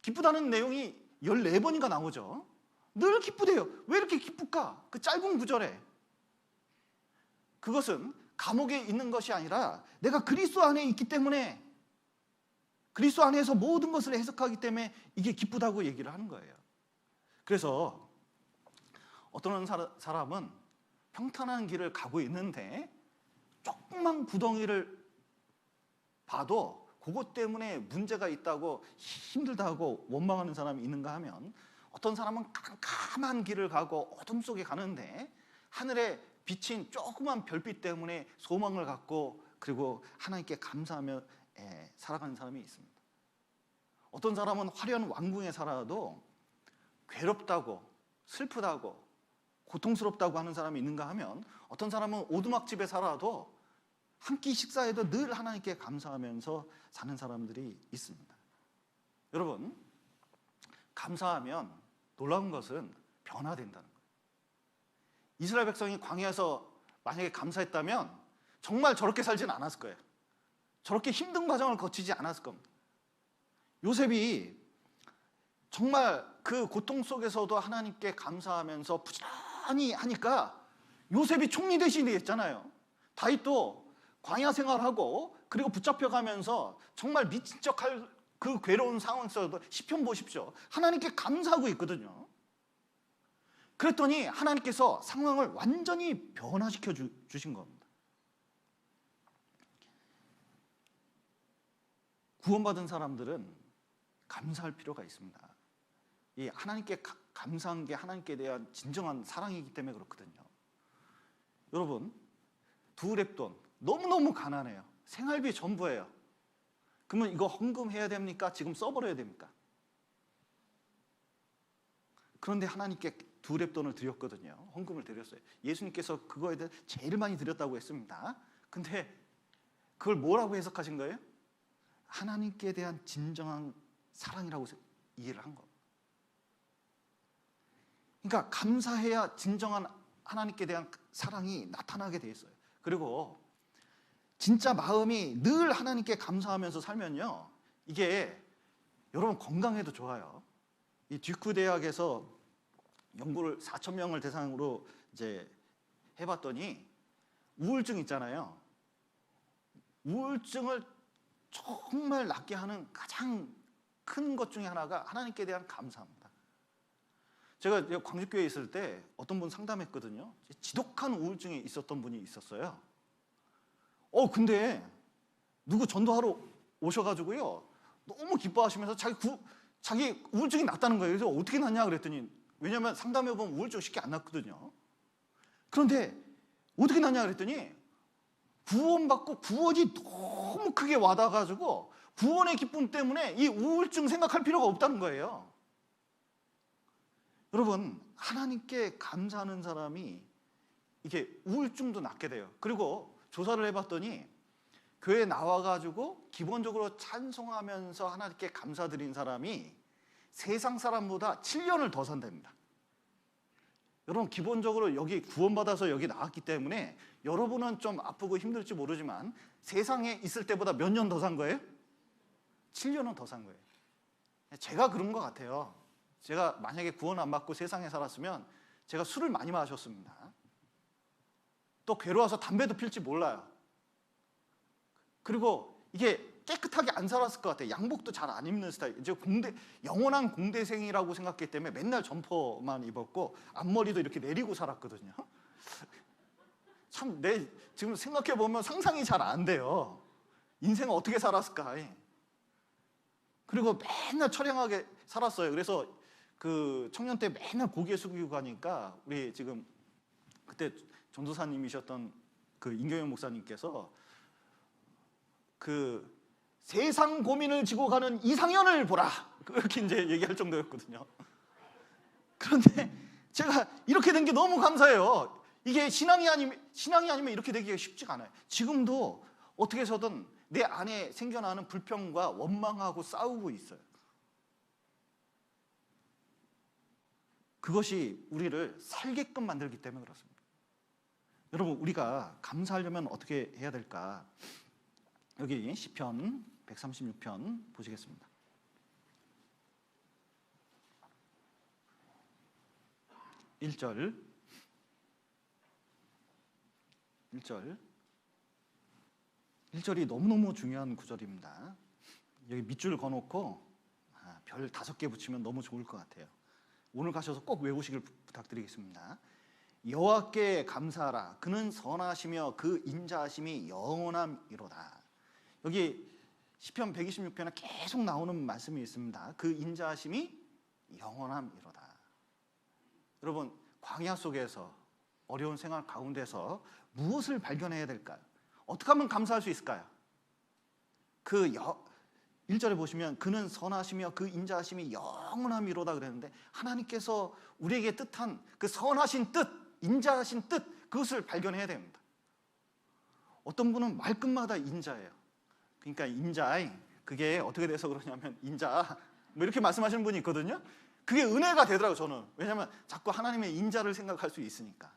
기쁘다는 내용이 14번인가 나오죠. 늘 기쁘대요. 왜 이렇게 기쁠까? 그 짧은 구절에. 그것은 감옥에 있는 것이 아니라 내가 그리스도 안에 있기 때문에, 그리스도 안에서 모든 것을 해석하기 때문에 이게 기쁘다고 얘기를 하는 거예요. 그래서 어떤 사람은 평탄한 길을 가고 있는데 조그만 구덩이를 봐도 그것 때문에 문제가 있다고 힘들다고 원망하는 사람이 있는가 하면, 어떤 사람은 깜깜한 길을 가고 어둠 속에 가는데 하늘에 비친 조그만 별빛 때문에 소망을 갖고 그리고 하나님께 감사하며 살아가는 사람이 있습니다. 어떤 사람은 화려한 왕궁에 살아도 괴롭다고 슬프다고 고통스럽다고 하는 사람이 있는가 하면, 어떤 사람은 오두막집에 살아도 한 끼 식사에도 늘 하나님께 감사하면서 사는 사람들이 있습니다. 여러분, 감사하면 놀라운 것은 변화된다는 거예요. 이스라엘 백성이 광야에서 만약에 감사했다면 정말 저렇게 살지는 않았을 거예요. 저렇게 힘든 과정을 거치지 않았을 겁니다. 요셉이 정말 그 고통 속에서도 하나님께 감사하면서 부지런히 하니까 요셉이 총리 대신이 됐잖아요. 다윗도 광야 생활하고 그리고 붙잡혀가면서 정말 미친 척할 그 괴로운 상황 속에서도 시편 보십시오. 하나님께 감사하고 있거든요. 그랬더니 하나님께서 상황을 완전히 변화시켜 주신 겁니다. 구원받은 사람들은 감사할 필요가 있습니다. 이 하나님께 감사한 게 하나님께 대한 진정한 사랑이기 때문에 그렇거든요. 여러분, 두 랩돈 너무너무 가난해요. 생활비 전부예요. 그러면 이거 헌금해야 됩니까? 지금 써버려야 됩니까? 그런데 하나님께 두 랩돈을 드렸거든요. 헌금을 드렸어요. 예수님께서 그거에 대해 제일 많이 드렸다고 했습니다. 근데 그걸 뭐라고 해석하신 거예요? 하나님께 대한 진정한 사랑이라고 이해를 한 겁니다. 그러니까 감사해야 진정한 하나님께 대한 사랑이 나타나게 돼 있어요. 그리고 진짜 마음이 늘 하나님께 감사하면서 살면요, 이게 여러분 건강에도 좋아요. 이 듀크 대학에서 연구를 4,000명을 대상으로 이제 해봤더니 우울증 있잖아요. 우울증을 정말 낫게 하는 가장 큰 것 중에 하나가 하나님께 대한 감사입니다. 제가 광주교회에 있을 때 어떤 분 상담했거든요. 지독한 우울증이 있었던 분이 있었어요. 근데 누구 전도하러 오셔가지고요, 너무 기뻐하시면서 자기 우울증이 낫다는 거예요. 그래서 어떻게 낫냐 그랬더니, 왜냐하면 상담해보면 우울증 쉽게 안 낫거든요. 그런데 어떻게 낫냐 그랬더니 구원받고 구원이 너무 크게 와닿아가지고 구원의 기쁨 때문에 이 우울증 생각할 필요가 없다는 거예요. 여러분, 하나님께 감사하는 사람이 이게 우울증도 낫게 돼요. 그리고 조사를 해봤더니 교회에 나와가지고 기본적으로 찬송하면서 하나님께 감사드린 사람이 세상 사람보다 7년을 더 산답니다. 여러분, 기본적으로 여기 구원받아서 여기 나왔기 때문에 여러분은 좀 아프고 힘들지 모르지만 세상에 있을 때보다 몇 년 더 산 거예요? 7년은 더 산 거예요. 제가 그런 것 같아요. 제가 만약에 구원 안 받고 세상에 살았으면 제가 술을 많이 마셨습니다. 또 괴로워서 담배도 필지 몰라요. 그리고 이게 깨끗하게 안 살았을 것 같아요. 양복도 잘 안 입는 스타일. 이제 영원한 공대생이라고 생각했기 때문에 맨날 점퍼만 입었고 앞머리도 이렇게 내리고 살았거든요. 참 지금 생각해 보면 상상이 잘 안 돼요. 인생을 어떻게 살았을까? 그리고 맨날 처량하게 살았어요. 그래서 그 청년 때 맨날 고개 숙이고 가니까 우리 지금 그때 전도사님이셨던 그 임경영 목사님께서 그 세상 고민을 지고 가는 이상현을 보라, 그렇게 이제 얘기할 정도였거든요. 그런데 제가 이렇게 된 게 너무 감사해요. 이게 신앙이 아니면 이렇게 되기가 쉽지가 않아요. 지금도 어떻게 해서든 내 안에 생겨나는 불평과 원망하고 싸우고 있어요. 그것이 우리를 살게끔 만들기 때문에 그렇습니다. 여러분, 우리가 감사하려면 어떻게 해야 될까? 여기 시편 136편 보시겠습니다. 1절 1절이 너무너무 중요한 구절입니다. 여기 밑줄 그어놓고 별 5개 붙이면 너무 좋을 것 같아요. 오늘 가셔서 꼭 외우시길 부탁드리겠습니다. 여호와께 감사하라. 그는 선하시며 그 인자하심이 영원함이로다. 여기 시편 126편에 계속 나오는 말씀이 있습니다. 그 인자하심이 영원함이로다. 여러분, 광야 속에서 어려운 생활 가운데서 무엇을 발견해야 될까요? 어떻게 하면 감사할 수 있을까요? 1절에 보시면 그는 선하시며 그 인자하심이 영원함이로다 그랬는데, 하나님께서 우리에게 뜻한 그 선하신 뜻, 인자하신 뜻, 그것을 발견해야 됩니다. 어떤 분은 말끝마다 인자예요. 그러니까 그게 어떻게 돼서 그러냐면 인자 뭐 이렇게 말씀하시는 분이 있거든요. 그게 은혜가 되더라고요, 저는. 왜냐하면 자꾸 하나님의 인자를 생각할 수 있으니까.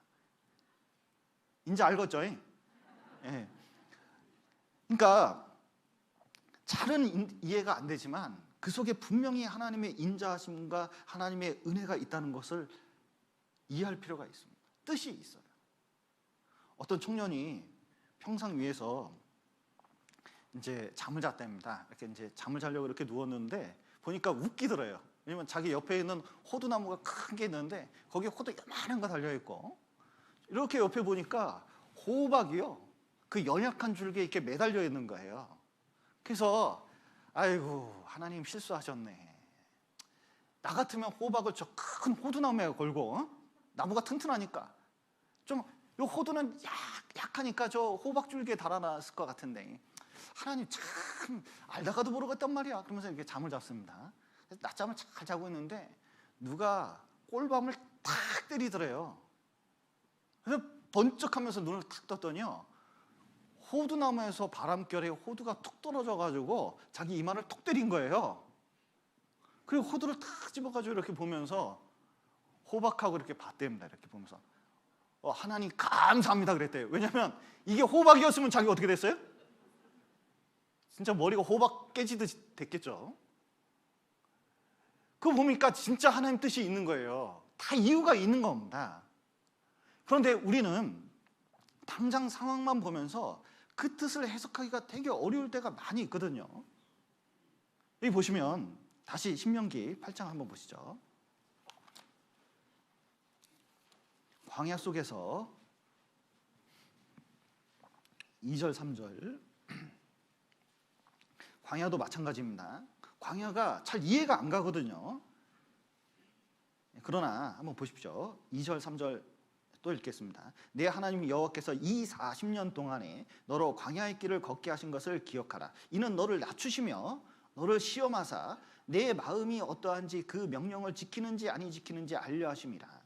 인자 알겠죠? 예. 그러니까 잘은 이해가 안 되지만 그 속에 분명히 하나님의 인자하심과 하나님의 은혜가 있다는 것을 이해할 필요가 있습니다. 뜻이 있어요. 어떤 청년이 평상 위에서 이제 잠을 잤답니다. 이렇게 이제 잠을 자려고 이렇게 누웠는데 보니까 웃기더래요. 왜냐면 자기 옆에 있는 호두나무가 큰 게 있는데 거기에 호두 요만한 거 달려 있고, 이렇게 옆에 보니까 호박이요, 그 연약한 줄기에 이렇게 매달려 있는 거예요. 그래서 아이고, 하나님 실수하셨네. 나 같으면 호박을 저 큰 호두나무에 걸고, 나무가 튼튼하니까 좀 요 호두는 약하니까 저 호박 줄기에 달아놨을 것 같은데, 하나님 참 알다가도 모르겠단 말이야. 그러면서 이렇게 잠을 잤습니다. 낮잠을 잘 자고 있는데 누가 꼴밤을 탁 때리더래요. 그래서 번쩍하면서 눈을 탁 떴더니요, 호두나무에서 바람결에 호두가 툭 떨어져 가지고 자기 이마를 툭 때린 거예요. 그리고 호두를 탁 집어가지고 이렇게 보면서 호박하고 이렇게 봤답니다. 이렇게 보면서 하나님 감사합니다 그랬대요. 왜냐하면 이게 호박이었으면 자기가 어떻게 됐어요? 진짜 머리가 호박 깨지듯이 됐겠죠. 그거 보니까 진짜 하나님 뜻이 있는 거예요. 다 이유가 있는 겁니다. 그런데 우리는 당장 상황만 보면서 그 뜻을 해석하기가 되게 어려울 때가 많이 있거든요. 여기 보시면 다시 신명기 8장 한번 보시죠. 광야 속에서 2절 3절, 광야도 마찬가지입니다. 광야가 잘 이해가 안 가거든요. 그러나 한번 보십시오. 2절 3절 또 읽겠습니다. 내 하나님 여호와께서 이 40년 동안에 너로 광야의 길을 걷게 하신 것을 기억하라. 이는 너를 낮추시며 너를 시험하사 내 마음이 어떠한지 그 명령을 지키는지 아니 지키는지 알려 하심이라.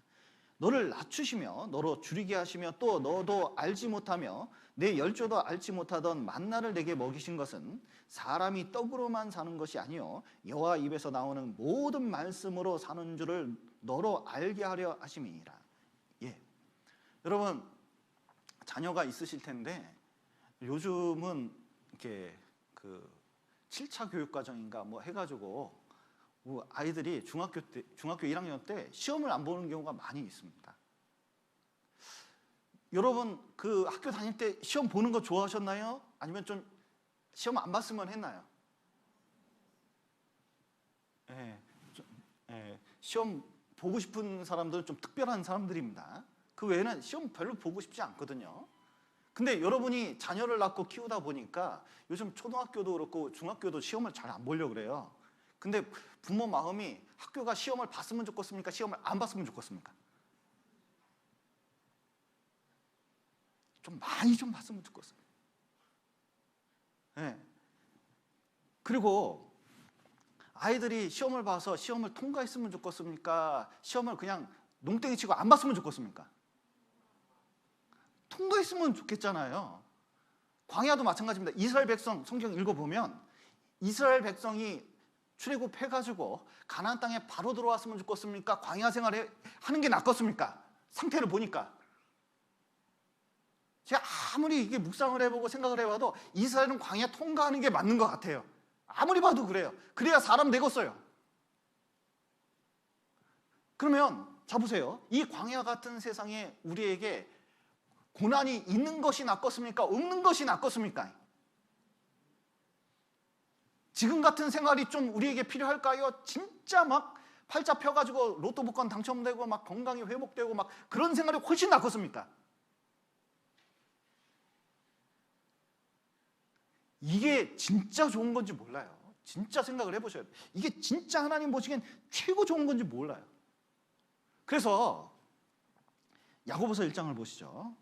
너를 낮추시며 너로 줄이게 하시며 또 너도 알지 못하며 내 열조도 알지 못하던 만나를 내게 먹이신 것은 사람이 떡으로만 사는 것이 아니요 여호와 입에서 나오는 모든 말씀으로 사는 줄을 너로 알게 하려 하심이니라. 예, 여러분 자녀가 있으실 텐데 요즘은 이렇게 그 7차 교육과정인가 뭐 해가지고 아이들이 중학교 1학년 때 시험을 안 보는 경우가 많이 있습니다. 여러분 그 학교 다닐 때 시험 보는 거 좋아하셨나요? 아니면 좀 시험 안 봤으면 했나요? 시험 보고 싶은 사람들은 좀 특별한 사람들입니다. 그 외에는 시험 별로 보고 싶지 않거든요. 근데 여러분이 자녀를 낳고 키우다 보니까 요즘 초등학교도 그렇고 중학교도 시험을 잘 안 보려고 그래요. 근데 부모 마음이 학교가 시험을 봤으면 좋겠습니까? 시험을 안 봤으면 좋겠습니까? 좀 많이 좀 봤으면 좋겠어요. 네. 그리고 아이들이 시험을 봐서 시험을 통과했으면 좋겠습니까? 시험을 그냥 농땡이 치고 안 봤으면 좋겠습니까? 통과했으면 좋겠잖아요. 광야도 마찬가지입니다. 이스라엘 백성 성경 읽어보면 이스라엘 백성이 출애굽해가지고 가나안 땅에 바로 들어왔으면 좋겠습니까? 광야 생활을 하는 게 낫겠습니까? 상태를 보니까 제가 아무리 이게 묵상을 해보고 생각을 해봐도 이스라엘은 광야 통과하는 게 맞는 것 같아요. 아무리 봐도 그래요. 그래야 사람 되겠어요. 그러면 자 보세요. 이 광야 같은 세상에 우리에게 고난이 있는 것이 낫겠습니까? 없는 것이 낫겠습니까? 지금 같은 생활이 좀 우리에게 필요할까요? 진짜 막 팔자 펴가지고 로또 복권 당첨되고 막 건강이 회복되고 막 그런 생활이 훨씬 낫겠습니까? 이게 진짜 좋은 건지 몰라요. 진짜 생각을 해보셔야 돼요. 이게 진짜 하나님 보시기엔 최고 좋은 건지 몰라요. 그래서 야고보서 1장을 보시죠.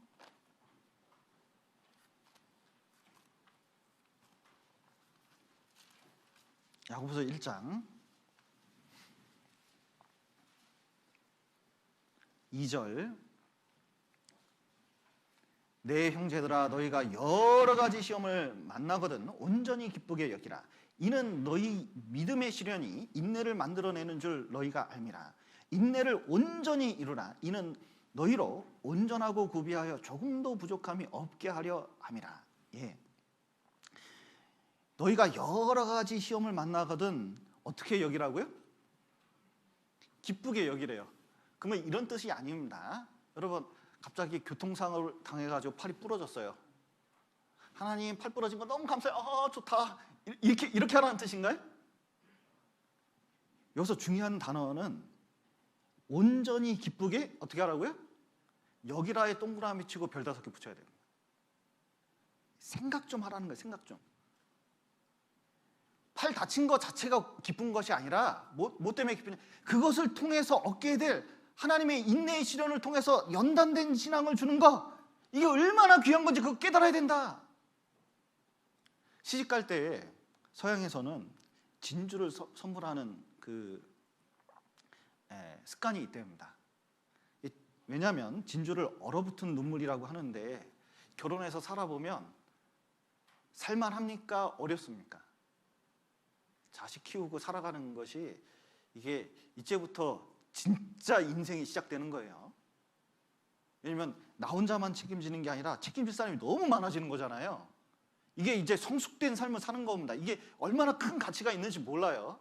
야고보서 1장 2절 내 형제들아 너희가 여러 가지 시험을 만나거든 온전히 기쁘게 여기라. 이는 너희 믿음의 시련이 인내를 만들어내는 줄 너희가 알미라. 인내를 온전히 이루라. 이는 너희로 온전하고 구비하여 조금도 부족함이 없게 하려 함이라. 예. 너희가 여러 가지 시험을 만나거든 어떻게 여기라고요? 기쁘게 여기래요. 그러면 이런 뜻이 아닙니다. 여러분 갑자기 교통사고를 당해가지고 팔이 부러졌어요. 하나님 팔 부러진 거 너무 감사해요. 아 좋다. 이렇게 하라는 뜻인가요? 여기서 중요한 단어는 온전히 기쁘게 어떻게 하라고요? 여기라에 동그라미 치고 별 5개 붙여야 돼요. 생각 좀 하라는 거예요. 생각 좀. 팔 다친 것 자체가 기쁜 것이 아니라 뭐 때문에 기쁘냐? 그것을 통해서 얻게 될 하나님의 인내의 시련을 통해서 연단된 신앙을 주는 거, 이게 얼마나 귀한 건지 그거 깨달아야 된다. 시집 갈 때 서양에서는 진주를 선물하는 그 습관이 있답니다. 왜냐하면 진주를 얼어붙은 눈물이라고 하는데 결혼해서 살아보면 살만합니까? 어렵습니까? 자식 키우고 살아가는 것이 이게 이제부터 진짜 인생이 시작되는 거예요. 왜냐면 나 혼자만 책임지는 게 아니라 책임질 사람이 너무 많아지는 거잖아요. 이게 이제 성숙된 삶을 사는 겁니다. 이게 얼마나 큰 가치가 있는지 몰라요.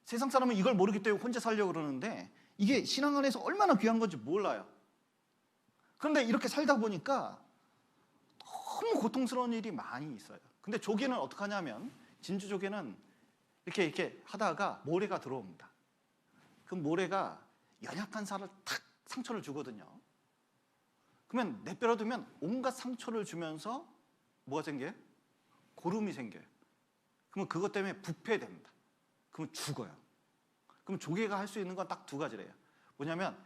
세상 사람은 이걸 모르기 때문에 혼자 살려고 그러는데 이게 신앙 안에서 얼마나 귀한 건지 몰라요. 그런데 이렇게 살다 보니까 너무 고통스러운 일이 많이 있어요. 근데 조개는 어떻게 하냐면 진주 조개는 이렇게 하다가 모래가 들어옵니다. 그 모래가 연약한 살을 탁 상처를 주거든요. 그러면 내버려두면 온갖 상처를 주면서 뭐가 생겨요? 고름이 생겨요. 그러면 그것 때문에 부패됩니다. 그러면 죽어요. 그럼 조개가 할 수 있는 건 딱 2가지래요. 뭐냐면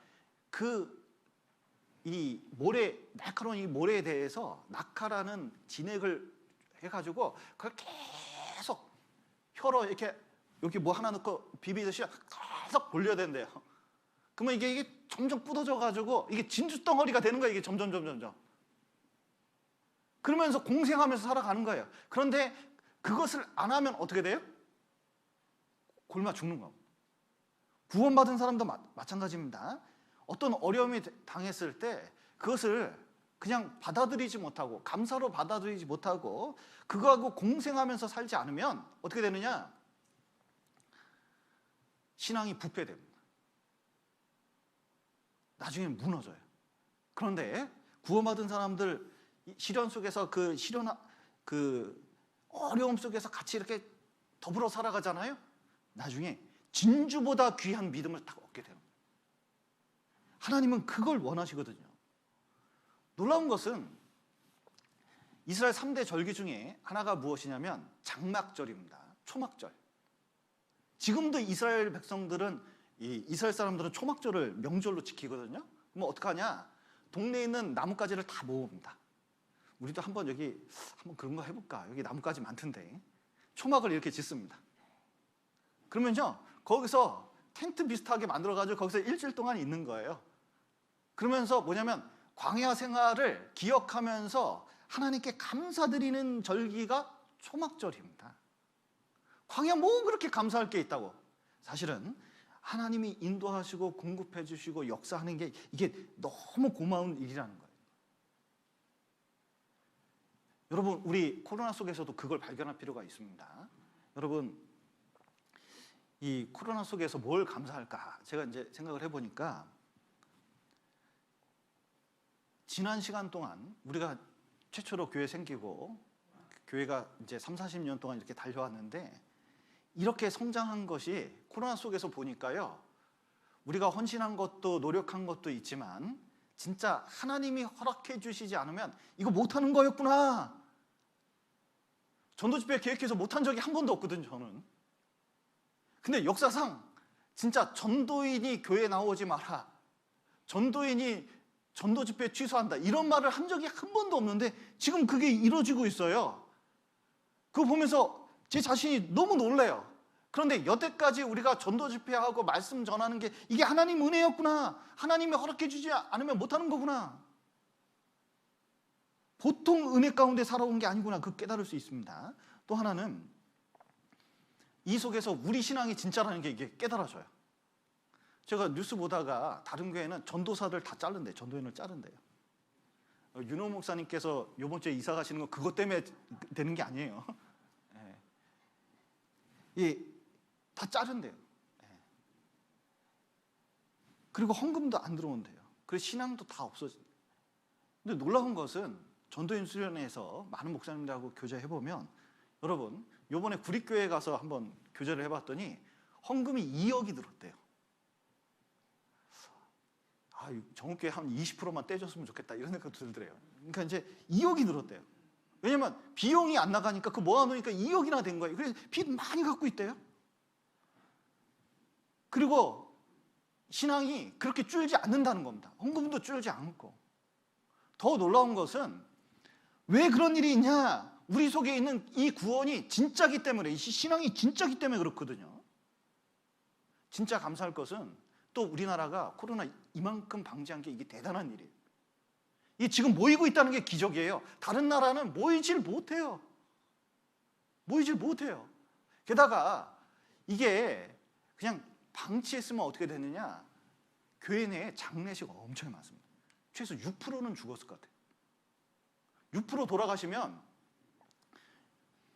이 모래, 날카로운 이 모래에 대해서 낙하라는 진액을 해가지고 그걸 계속 혀로 이렇게 여기 뭐 하나 넣고 비비듯이 계속 돌려야 된대요. 그러면 이게 점점 뿌어져가지고 이게 진주 덩어리가 되는 거예요. 이게 점점. 그러면서 공생하면서 살아가는 거예요. 그런데 그것을 안 하면 어떻게 돼요? 굶어 죽는 거고. 구원받은 사람도 마찬가지입니다. 어떤 어려움이 당했을 때 그것을 그냥 받아들이지 못하고 감사로 받아들이지 못하고 그거하고 공생하면서 살지 않으면 어떻게 되느냐? 신앙이 부패됩니다. 나중에 무너져요. 그런데 구원받은 사람들 시련 속에서 그 어려움 속에서 같이 이렇게 더불어 살아가잖아요. 나중에 진주보다 귀한 믿음을 딱 얻게 되는 거예요. 하나님은 그걸 원하시거든요. 놀라운 것은 이스라엘 3대 절기 중에 하나가 무엇이냐면 장막절입니다. 초막절. 지금도 이스라엘 백성들은, 이스라엘 사람들은 초막절을 명절로 지키거든요. 그럼 어떡하냐? 동네에 있는 나뭇가지를 다 모읍니다. 우리도 한번 여기 한번 그런 거 해볼까? 여기 나뭇가지 많던데. 초막을 이렇게 짓습니다. 그러면요, 거기서 텐트 비슷하게 만들어가지고 거기서 일주일 동안 있는 거예요. 그러면서 뭐냐면 광야 생활을 기억하면서 하나님께 감사드리는 절기가 초막절입니다. 광야 뭐 그렇게 감사할 게 있다고. 사실은 하나님이 인도하시고 공급해 주시고 역사하는 게 이게 너무 고마운 일이라는 거예요. 여러분, 우리 코로나 속에서도 그걸 발견할 필요가 있습니다. 여러분, 이 코로나 속에서 뭘 감사할까? 제가 이제 생각을 해보니까 지난 시간 동안 우리가 최초로 교회 생기고 교회가 이제 30-40년 동안 이렇게 달려왔는데 이렇게 성장한 것이 코로나 속에서 보니까요, 우리가 헌신한 것도 노력한 것도 있지만 진짜 하나님이 허락해 주시지 않으면 이거 못하는 거였구나. 전도집회 계획해서 못한 적이 한 번도 없거든요, 저는. 근데 역사상 진짜 전도인이 교회에 나오지 마라, 전도인이 전도집회 취소한다, 이런 말을 한 적이 한 번도 없는데 지금 그게 이루어지고 있어요. 그거 보면서 제 자신이 너무 놀라요. 그런데 여태까지 우리가 전도집회하고 말씀 전하는 게 이게 하나님 은혜였구나, 하나님이 허락해 주지 않으면 못하는 거구나, 보통 은혜 가운데 살아온 게 아니구나, 그 깨달을 수 있습니다. 또 하나는 이 속에서 우리 신앙이 진짜라는 게 이게 깨달아져요. 제가 뉴스 보다가 다른 교회는 전도사들 다 자른대요. 전도인을 자른대요. 윤호 목사님께서 이번 주에 이사 가시는 건 그것 때문에 되는 게 아니에요. 다 자른대요. 그리고 헌금도 안 들어온대요. 그래서 신앙도 다 없어진대요. 근데 놀라운 것은 전도인 수련회에서 많은 목사님들하고 교제해보면, 여러분, 요번에 구립교회에 가서 한번 교제를 해봤더니 헌금이 2억이 들었대요. 정읍교회 한 20%만 떼줬으면 좋겠다, 이런 생각도 들더래요. 그러니까 이제 2억이 늘었대요. 왜냐면 비용이 안 나가니까 그 모아놓으니까 2억이나 된 거예요. 그래서 빚 많이 갖고 있대요. 그리고 신앙이 그렇게 줄지 않는다는 겁니다. 헌금도 줄지 않고. 더 놀라운 것은 왜 그런 일이 있냐? 우리 속에 있는 이 구원이 진짜기 때문에, 이 신앙이 진짜기 때문에 그렇거든요. 진짜 감사할 것은 또 우리나라가 코로나 이만큼 방지한 게 이게 대단한 일이에요. 이게 지금 모이고 있다는 게 기적이에요. 다른 나라는 모이질 못해요. 모이질 못해요. 게다가 이게 그냥 방치했으면 어떻게 되느냐? 교회 내에 장례식 엄청 많습니다. 최소 6%는 죽었을 것 같아요. 6% 돌아가시면,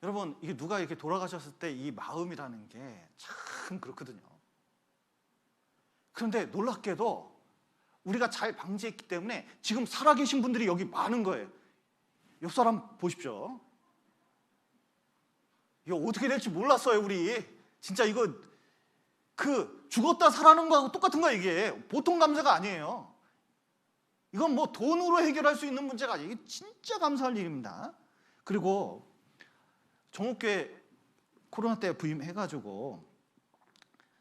여러분, 이게 누가 이렇게 돌아가셨을 때 이 마음이라는 게 참 그렇거든요. 그런데 놀랍게도 우리가 잘 방지했기 때문에 지금 살아계신 분들이 여기 많은 거예요. 옆 사람 보십시오. 이거 어떻게 될지 몰랐어요, 우리. 진짜 이거 죽었다 살아난 거하고 똑같은 거예요, 이게. 보통 감사가 아니에요. 이건 뭐 돈으로 해결할 수 있는 문제가 아니에요. 이게 진짜 감사할 일입니다. 그리고 정옥교회 코로나 때 부임해가지고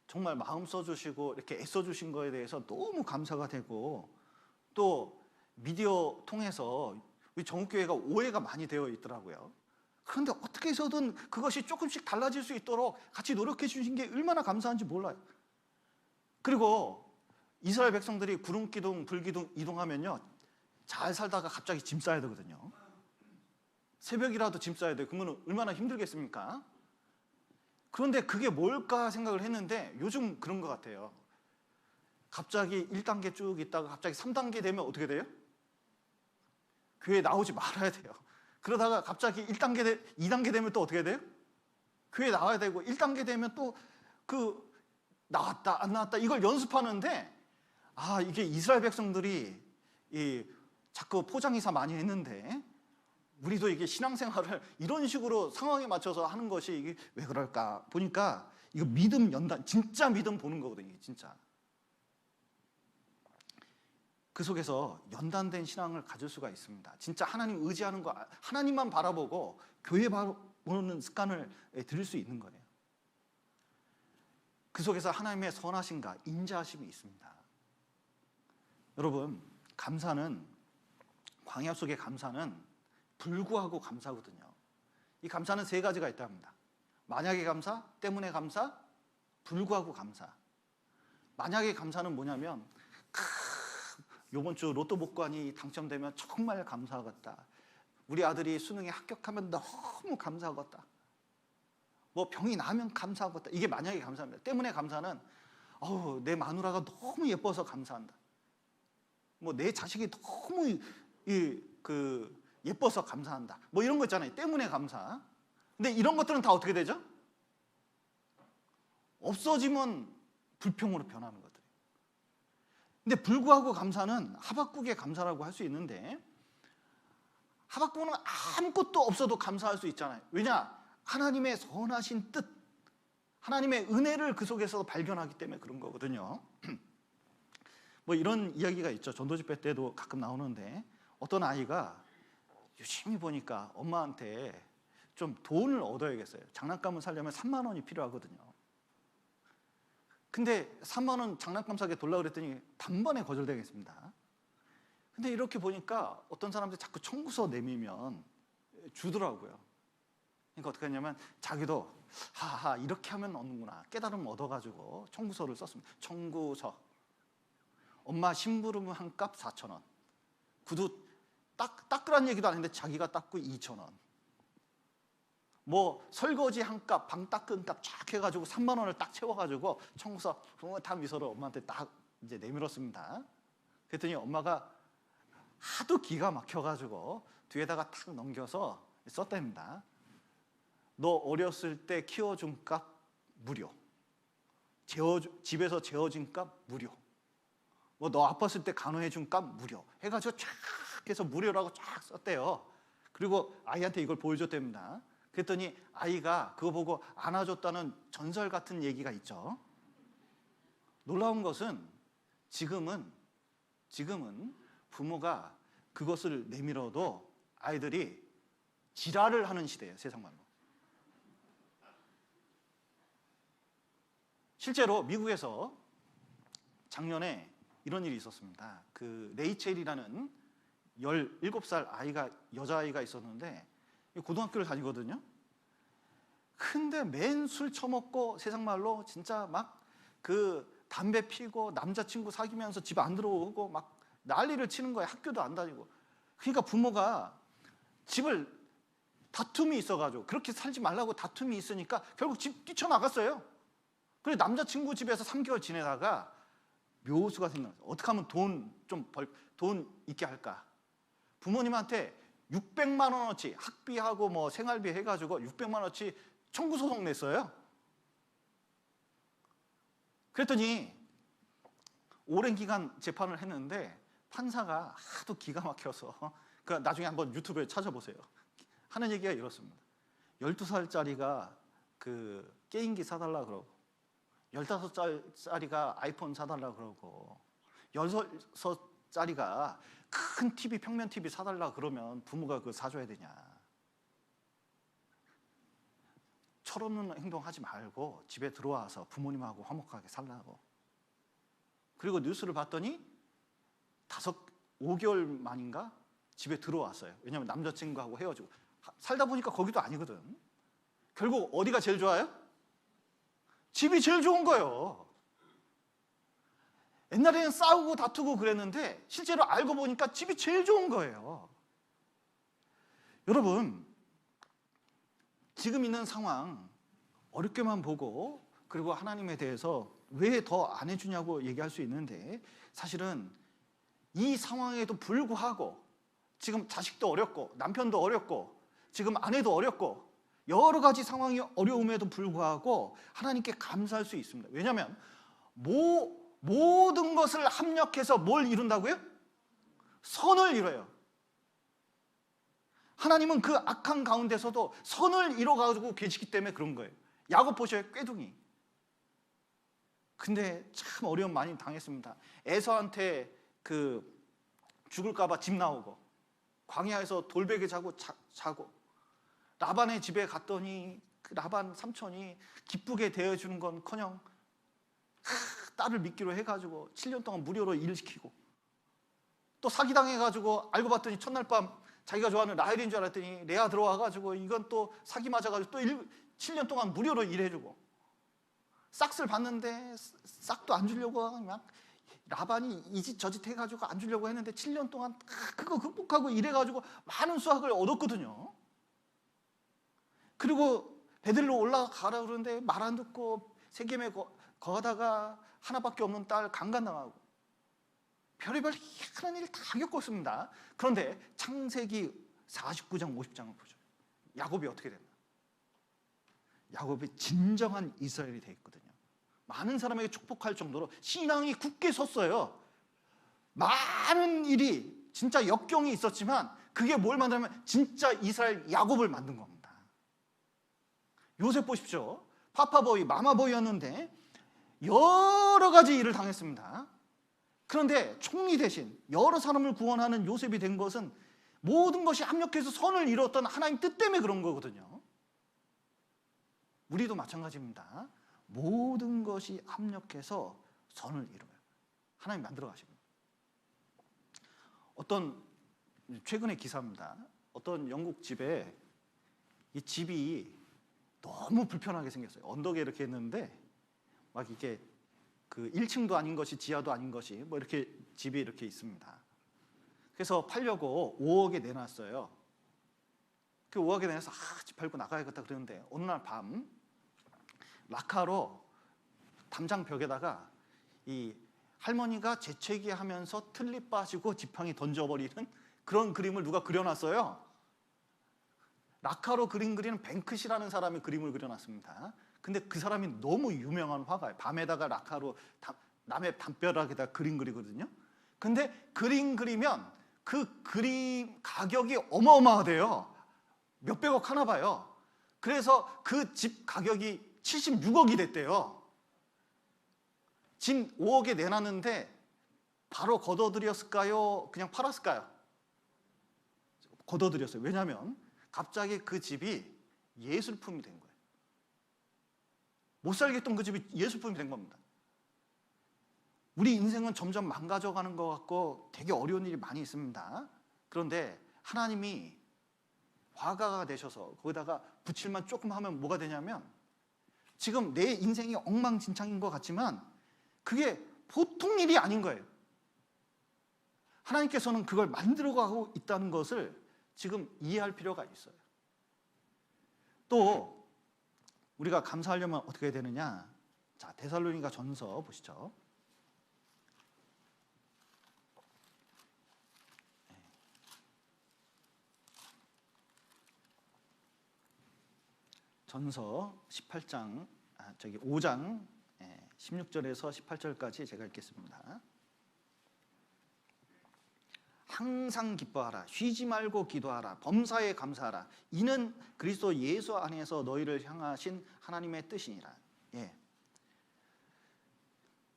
정말 마음 써주시고 이렇게 애써주신 거에 대해서 너무 감사가 되고, 또 미디어 통해서 우리 정옥교회가 오해가 많이 되어 있더라고요. 그런데 어떻게 해서든 그것이 조금씩 달라질 수 있도록 같이 노력해 주신 게 얼마나 감사한지 몰라요. 그리고 이스라엘 백성들이 구름기둥, 불기둥 이동하면요, 잘 살다가 갑자기 짐 싸야 되거든요. 새벽이라도 짐 싸야 돼요. 그러면 얼마나 힘들겠습니까? 그런데 그게 뭘까 생각을 했는데 요즘 그런 것 같아요. 갑자기 1단계 쭉 있다가 갑자기 3단계 되면 어떻게 돼요? 교회 나오지 말아야 돼요. 그러다가 갑자기 1단계, 2단계 되면 또 어떻게 돼요? 교회 나와야 되고, 1단계 되면 또 나왔다 안 나왔다 이걸 연습하는데, 이게 이스라엘 백성들이 자꾸 포장이사 많이 했는데 우리도 이게 신앙생활을 이런 식으로 상황에 맞춰서 하는 것이 이게 왜 그럴까 보니까, 이거 믿음 연단, 진짜 믿음 보는 거거든요, 진짜. 그 속에서 연단된 신앙을 가질 수가 있습니다. 진짜 하나님 의지하는 거, 하나님만 바라보고 교회 바라보는 습관을 들일 수 있는 거예요. 그 속에서 하나님의 선하심과 인자하심이 있습니다. 여러분, 감사는, 광야 속의 감사는 불구하고 감사거든요. 이 감사는 세 가지가 있다 합니다. 만약의 감사, 때문에 감사, 불구하고 감사. 만약의 감사는 뭐냐면, 이번 주 로또 복권이 당첨되면 정말 감사하겠다. 우리 아들이 수능에 합격하면 너무 감사하겠다. 뭐 병이 나면 감사하겠다. 이게 만약의 감사입니다. 때문에 감사는 내 마누라가 너무 예뻐서 감사한다. 뭐 내 자식이 너무 예뻐서 감사한다. 뭐 이런 거 있잖아요. 때문에 감사. 근데 이런 것들은 다 어떻게 되죠? 없어지면 불평으로 변하는 것들. 근데 불구하고 감사는 하박국의 감사라고 할 수 있는데, 하박국은 아무것도 없어도 감사할 수 있잖아요. 왜냐? 하나님의 선하신 뜻, 하나님의 은혜를 그 속에서 발견하기 때문에 그런 거거든요. 뭐 이런 이야기가 있죠. 전도집회 때도 가끔 나오는데, 어떤 아이가 유심히 보니까 엄마한테 좀 돈을 얻어야겠어요. 장난감을 사려면 3만 원이 필요하거든요. 근데 3만 원 장난감 사게 돌라 그랬더니 단번에 거절되겠습니다. 근데 이렇게 보니까 어떤 사람들이 자꾸 청구서 내밀면 주더라고요. 그러니까 어떻게 했냐면 자기도 하하 이렇게 하면 얻는구나 깨달음 얻어가지고 청구서를 썼습니다. 청구서. 엄마 심부름 한 값 4,000원. 구두 닦으란 얘기도 안 했는데 자기가 닦고 2,000원. 뭐 설거지 한 값, 방 닦은 값 쫙 해가지고 3만 원을 딱 채워가지고 청구서 다 미소로 엄마한테 딱 이제 내밀었습니다. 그랬더니 엄마가 하도 기가 막혀가지고 뒤에다가 탁 넘겨서 썼답니다. 너 어렸을 때 키워준 값 무료. 집에서 재워진 값 무료. 뭐 너 아팠을 때 간호해준 값 무료. 해가지고 쫙 해서 무료라고 쫙 썼대요. 그리고 아이한테 이걸 보여줬답니다. 그랬더니 아이가 그거 보고 안아줬다는 전설 같은 얘기가 있죠. 놀라운 것은 지금은 부모가 그것을 내밀어도 아이들이 지랄을 하는 시대예요. 세상 말로. 실제로 미국에서 작년에 이런 일이 있었습니다. 그 레이첼이라는 17살 아이가, 여자아이가 있었는데 고등학교를 다니거든요. 근데 맨 술 처먹고 세상 말로 진짜 막 그 담배 피고 남자친구 사귀면서 집 안 들어오고 막 난리를 치는 거예요. 학교도 안 다니고. 그러니까 부모가 집을 다툼이 있어가지고 그렇게 살지 말라고 다툼이 있으니까 결국 집 뛰쳐나갔어요. 그래서 남자친구 집에서 3개월 지내다가 묘수가 생각났어요. 어떻게 하면 돈 있게 할까? 부모님한테 600만 원어치 학비하고 뭐 생활비 해가지고 600만 원어치 청구 소송 냈어요. 그랬더니 오랜 기간 재판을 했는데 판사가 하도 기가 막혀서 나중에 한번 유튜브에 찾아보세요. 하는 얘기가 이렇습니다. 12살짜리가 그 게임기 사달라 그러고 15살짜리가 아이폰 사달라 그러고 6살짜리가 큰 TV, 평면 TV 사달라 그러면 부모가 그거 사줘야 되냐. 철없는 행동하지 말고 집에 들어와서 부모님하고 화목하게 살라고. 그리고 뉴스를 봤더니 5개월 만인가 집에 들어왔어요. 왜냐하면 남자친구하고 헤어지고 살다 보니까 거기도 아니거든. 결국 어디가 제일 좋아요? 집이 제일 좋은 거예요. 옛날에는 싸우고 다투고 그랬는데 실제로 알고 보니까 집이 제일 좋은 거예요. 여러분, 지금 있는 상황 어렵게만 보고 그리고 하나님에 대해서 왜 더 안 해주냐고 얘기할 수 있는데 사실은 이 상황에도 불구하고 지금 자식도 어렵고 남편도 어렵고 지금 아내도 어렵고 여러 가지 상황이 어려움에도 불구하고 하나님께 감사할 수 있습니다. 왜냐하면 모든 것을 합력해서 뭘 이룬다고요? 선을 이뤄요. 하나님은 그 악한 가운데서도 선을 이뤄가지고 계시기 때문에 그런 거예요. 야곱 보셔요. 꾀둥이. 근데 참 어려움 많이 당했습니다. 에서한테 그 죽을까봐 집 나오고 광야에서 돌베개 자고 라반의 집에 갔더니 그 라반 삼촌이 기쁘게 대해주는 건커녕 딸을 믿기로 해가지고 7년 동안 무료로 일을 시키고, 또 사기당해가지고 알고 봤더니 첫날 밤 자기가 좋아하는 라헬인 줄 알았더니 레아 들어와가지고 이건 또 사기 맞아가지고 또 7년 동안 무료로 일해주고, 싹스를 봤는데 싹도 안 주려고 막 라반이 이 짓 저 짓 해가지고 안 주려고 했는데 7년 동안 그거 극복하고 일해가지고 많은 수확을 얻었거든요. 그리고 베들로 올라가라 그러는데 말 안 듣고 세겜에 거하다가 하나밖에 없는 딸 강간당하고 별의별 희한한 일을 다 겪었습니다. 그런데 창세기 49장 50장을 보죠. 야곱이 어떻게 됐나? 야곱이 진정한 이스라엘이 되어 있거든요. 많은 사람에게 축복할 정도로 신앙이 굳게 섰어요. 많은 일이 진짜 역경이 있었지만 그게 뭘 만들면 진짜 이스라엘 야곱을 만든 겁니다. 요셉 보십시오. 파파보이, 마마보이였는데 여러 가지 일을 당했습니다. 그런데 총리 대신 여러 사람을 구원하는 요셉이 된 것은 모든 것이 합력해서 선을 이뤘던 하나님 뜻 때문에 그런 거거든요. 우리도 마찬가지입니다. 모든 것이 합력해서 선을 이뤄요. 하나님 만들어 가십니다. 어떤 최근의 기사입니다. 어떤 영국 집에 이 집이 너무 불편하게 생겼어요. 언덕에 이렇게 했는데 막 이게 그 1층도 아닌 것이 지하도 아닌 것이 뭐 이렇게 집이 이렇게 있습니다. 그래서 팔려고 5억에 내놨어요. 그 5억에 내놔서 집 팔고 나가야겠다 그러는데 어느 날 밤 라카로 담장 벽에다가 이 할머니가 재채기 하면서 틀니 빠지고 지팡이 던져버리는 그런 그림을 누가 그려놨어요. 라카로 그림 그리는 뱅크시라는 사람이 그림을 그려놨습니다. 근데 그 사람이 너무 유명한 화가예요. 밤에다가 라카로 남의 담벼락에다 그림 그리거든요. 근데 그림 그리면 그 그림 가격이 어마어마하대요. 몇백억 하나 봐요. 그래서 그 집 가격이 76억이 됐대요. 진 5억에 내놨는데 바로 걷어들였을까요? 그냥 팔았을까요? 걷어들였어요. 왜냐하면 갑자기 그 집이 예술품이 된 거예요. 못 살겠던 그 집이 예술품이 된 겁니다. 우리 인생은 점점 망가져가는 것 같고 되게 어려운 일이 많이 있습니다. 그런데 하나님이 화가가 되셔서 거기다가 붓칠만 조금 하면 뭐가 되냐면 지금 내 인생이 엉망진창인 것 같지만 그게 보통 일이 아닌 거예요. 하나님께서는 그걸 만들어가고 있다는 것을 지금 이해할 필요가 있어요. 또 우리가 감사하려면 어떻게 해야 되느냐? 자, 데살로니가 전서 보시죠. 전서 18장 5장 16절에서 18절까지 제가 읽겠습니다. 항상 기뻐하라. 쉬지 말고 기도하라. 범사에 감사하라. 이는 그리스도 예수 안에서 너희를 향하신 하나님의 뜻이니라. 예.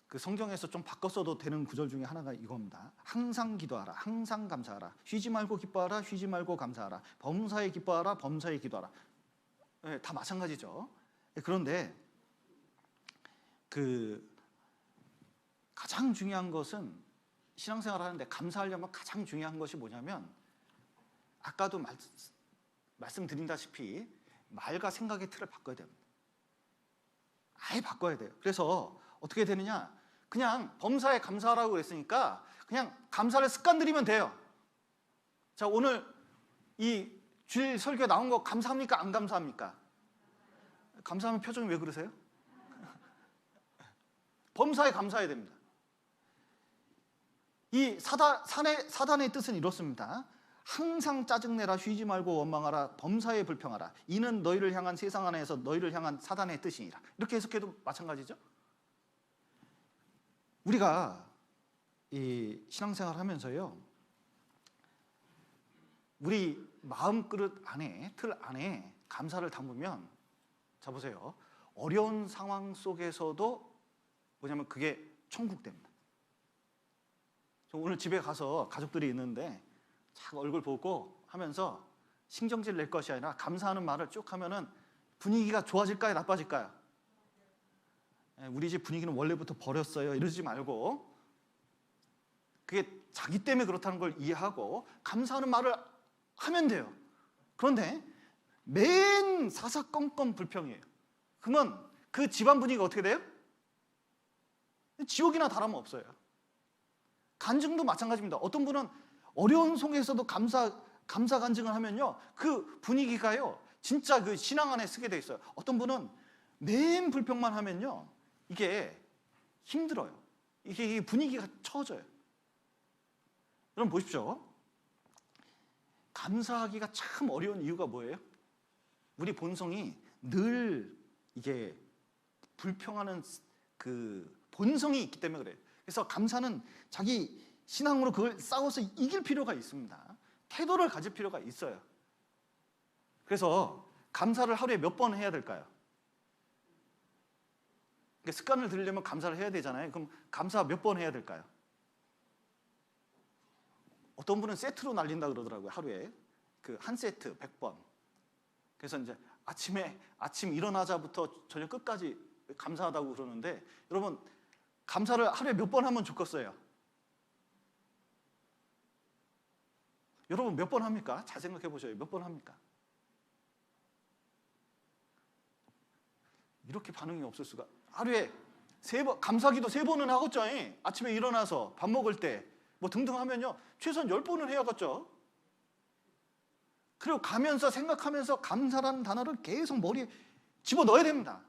그 성경에서 좀 바꿔 써도 되는 구절 중에 하나가 이겁니다. 항상 기도하라. 항상 감사하라. 쉬지 말고 기뻐하라. 쉬지 말고 감사하라. 범사에 기뻐하라. 범사에 기도하라. 예, 다 마찬가지죠. 그런데 그 가장 중요한 것은 신앙생활 하는데 감사하려면 가장 중요한 것이 뭐냐면 아까도 말씀드린다시피 말과 생각의 틀을 바꿔야 됩니다. 아예 바꿔야 돼요. 그래서 어떻게 되느냐? 그냥 범사에 감사하라고 그랬으니까 그냥 감사를 습관 들이면 돼요. 자, 오늘 이 주일 설교 나온 거 감사합니까? 안 감사합니까? 감사하면 표정이 왜 그러세요? 범사에 감사해야 됩니다. 이 사단의 뜻은 이렇습니다. 항상 짜증내라. 쉬지 말고 원망하라. 범사에 불평하라. 이는 너희를 향한 세상 안에서 너희를 향한 사단의 뜻이니라. 이렇게 해석해도 마찬가지죠. 우리가 이 신앙생활 하면서요, 우리 마음그릇 안에, 틀 안에 감사를 담으면, 자 보세요, 어려운 상황 속에서도 뭐냐면 그게 천국 됩니다. 저 오늘 집에 가서 가족들이 있는데 자 얼굴 보고 하면서 신경질 낼 것이 아니라 감사하는 말을 쭉 하면은 분위기가 좋아질까요? 나빠질까요? 우리 집 분위기는 원래부터 버렸어요. 이러지 말고 그게 자기 때문에 그렇다는 걸 이해하고 감사하는 말을 하면 돼요. 그런데 맨 사사건건 불평이에요. 그러면 그 집안 분위기가 어떻게 돼요? 지옥이나 다름없어요. 간증도 마찬가지입니다. 어떤 분은 어려운 속에서도 감사 간증을 하면요, 그 분위기가요 진짜 그 신앙 안에 쓰게 돼 있어요. 어떤 분은 맨 불평만 하면요 이게 힘들어요. 이게 분위기가 처져요. 여러분 보십시오. 감사하기가 참 어려운 이유가 뭐예요? 우리 본성이 늘 이게 불평하는 그 본성이 있기 때문에 그래요. 그래서 감사는 자기 신앙으로 그걸 싸워서 이길 필요가 있습니다. 태도를 가질 필요가 있어요. 그래서 감사를 하루에 몇 번 해야 될까요? 습관을 들이려면 감사를 해야 되잖아요. 그럼 감사 몇 번 해야 될까요? 어떤 분은 세트로 날린다 그러더라고요. 하루에 그 한 세트 100번. 그래서 이제 아침 일어나자부터 저녁 끝까지 감사하다고 그러는데, 여러분 감사를 하루에 몇 번 하면 좋겠어요? 여러분 몇 번 합니까? 잘 생각해 보셔요. 몇 번 합니까? 이렇게 반응이 없을 수가. 하루에 3번, 감사기도 3번은 하겠죠. 아침에 일어나서 밥 먹을 때 뭐 등등 하면요 최소한 10번은 해야겠죠. 그리고 가면서 생각하면서 감사라는 단어를 계속 머리에 집어넣어야 됩니다.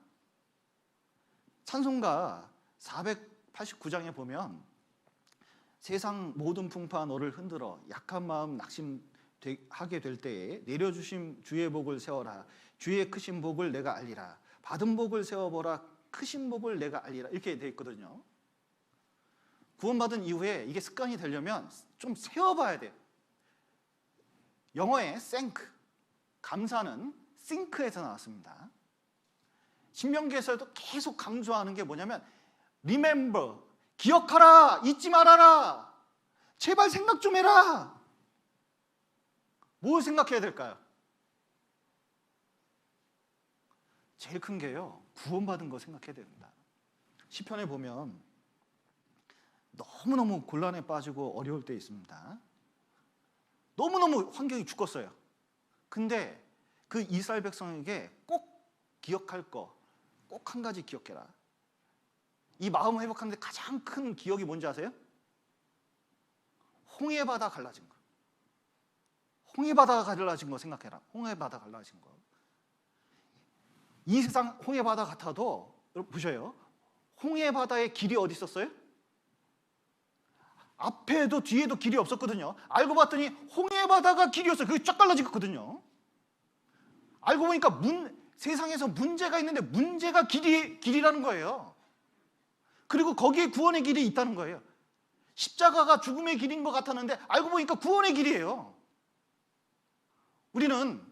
찬송가 489장에 보면 세상 모든 풍파 너를 흔들어 약한 마음 낙심하게 될 때에 내려주신 주의 복을 세워라. 주의 크신 복을 내가 알리라. 받은 복을 세워보라. 크신 복을 내가 알리라. 이렇게 되어 있거든요. 구원받은 이후에 이게 습관이 되려면 좀 세워봐야 돼요. 영어의 thank, 감사는 think에서 나왔습니다. 신명기에서도 계속 강조하는 게 뭐냐면 remember, 기억하라, 잊지 말아라, 제발 생각 좀 해라. 뭘 생각해야 될까요? 제일 큰 게요, 구원받은 거 생각해야 됩니다. 시편에 보면 너무너무 곤란에 빠지고 어려울 때 있습니다. 너무너무 환경이 죽었어요. 근데 그 이스라엘 백성에게 꼭 기억할 거, 꼭 한 가지 기억해라. 이 마음을 회복하는데 가장 큰 기억이 뭔지 아세요? 홍해바다 갈라진 거. 홍해바다가 갈라진 거 생각해라. 홍해바다 갈라진 거. 이 세상 홍해바다 같아도 여러분 보셔요. 홍해바다의 길이 어디 있었어요? 앞에도 뒤에도 길이 없었거든요. 알고 봤더니 홍해바다가 길이었어요. 그게 쫙 갈라졌거든요. 알고 보니까 세상에서 문제가 있는데 문제가 길이라는 거예요. 그리고 거기에 구원의 길이 있다는 거예요. 십자가가 죽음의 길인 것 같았는데 알고 보니까 구원의 길이에요. 우리는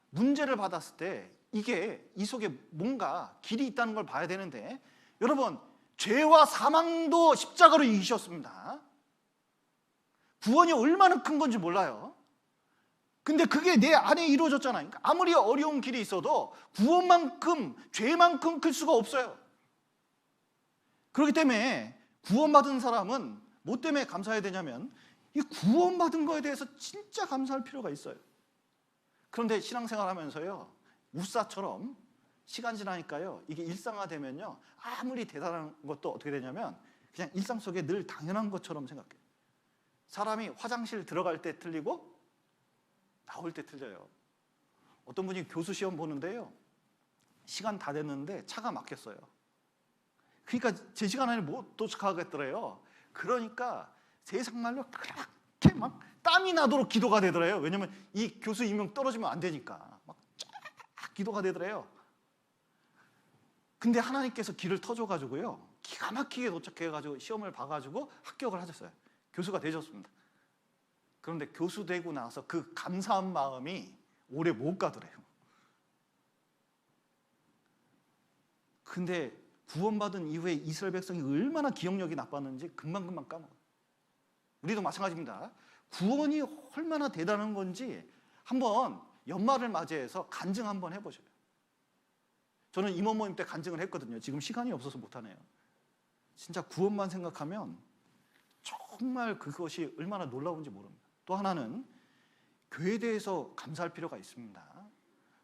문제를 받았을 때 이게 이 속에 뭔가 길이 있다는 걸 봐야 되는데, 여러분 죄와 사망도 십자가로 이기셨습니다. 구원이 얼마나 큰 건지 몰라요. 근데 그게 내 안에 이루어졌잖아요. 그러니까 아무리 어려운 길이 있어도 구원만큼, 죄만큼 클 수가 없어요. 그렇기 때문에 구원받은 사람은 뭐 때문에 감사해야 되냐면 이 구원받은 거에 대해서 진짜 감사할 필요가 있어요. 그런데 신앙생활 하면서요, 우사처럼 시간 지나니까요 이게 일상화되면요 아무리 대단한 것도 어떻게 되냐면 그냥 일상 속에 늘 당연한 것처럼 생각해요. 사람이 화장실 들어갈 때 틀리고 나올 때 틀려요. 어떤 분이 교수 시험 보는데요 시간 다 됐는데 차가 막혔어요. 그러니까 제 시간 안에 못 도착하겠더래요. 그러니까 세상말로 그렇게 막 땀이 나도록 기도가 되더래요. 왜냐면 이 교수 임용 떨어지면 안 되니까 막 쫙 기도가 되더래요. 근데 하나님께서 길을 터줘가지고요 기가 막히게 도착해가지고 시험을 봐가지고 합격을 하셨어요. 교수가 되셨습니다. 그런데 교수 되고 나서 그 감사한 마음이 오래 못 가더래요. 근데 구원받은 이후에 이스라엘 백성이 얼마나 기억력이 나빴는지 금방금방 까먹어요. 우리도 마찬가지입니다. 구원이 얼마나 대단한 건지 한번 연말을 맞이해서 간증 한번 해보셔요. 저는 임원 모임 때 간증을 했거든요. 지금 시간이 없어서 못하네요. 진짜 구원만 생각하면 정말 그것이 얼마나 놀라운지 모릅니다. 또 하나는 교회에 대해서 감사할 필요가 있습니다.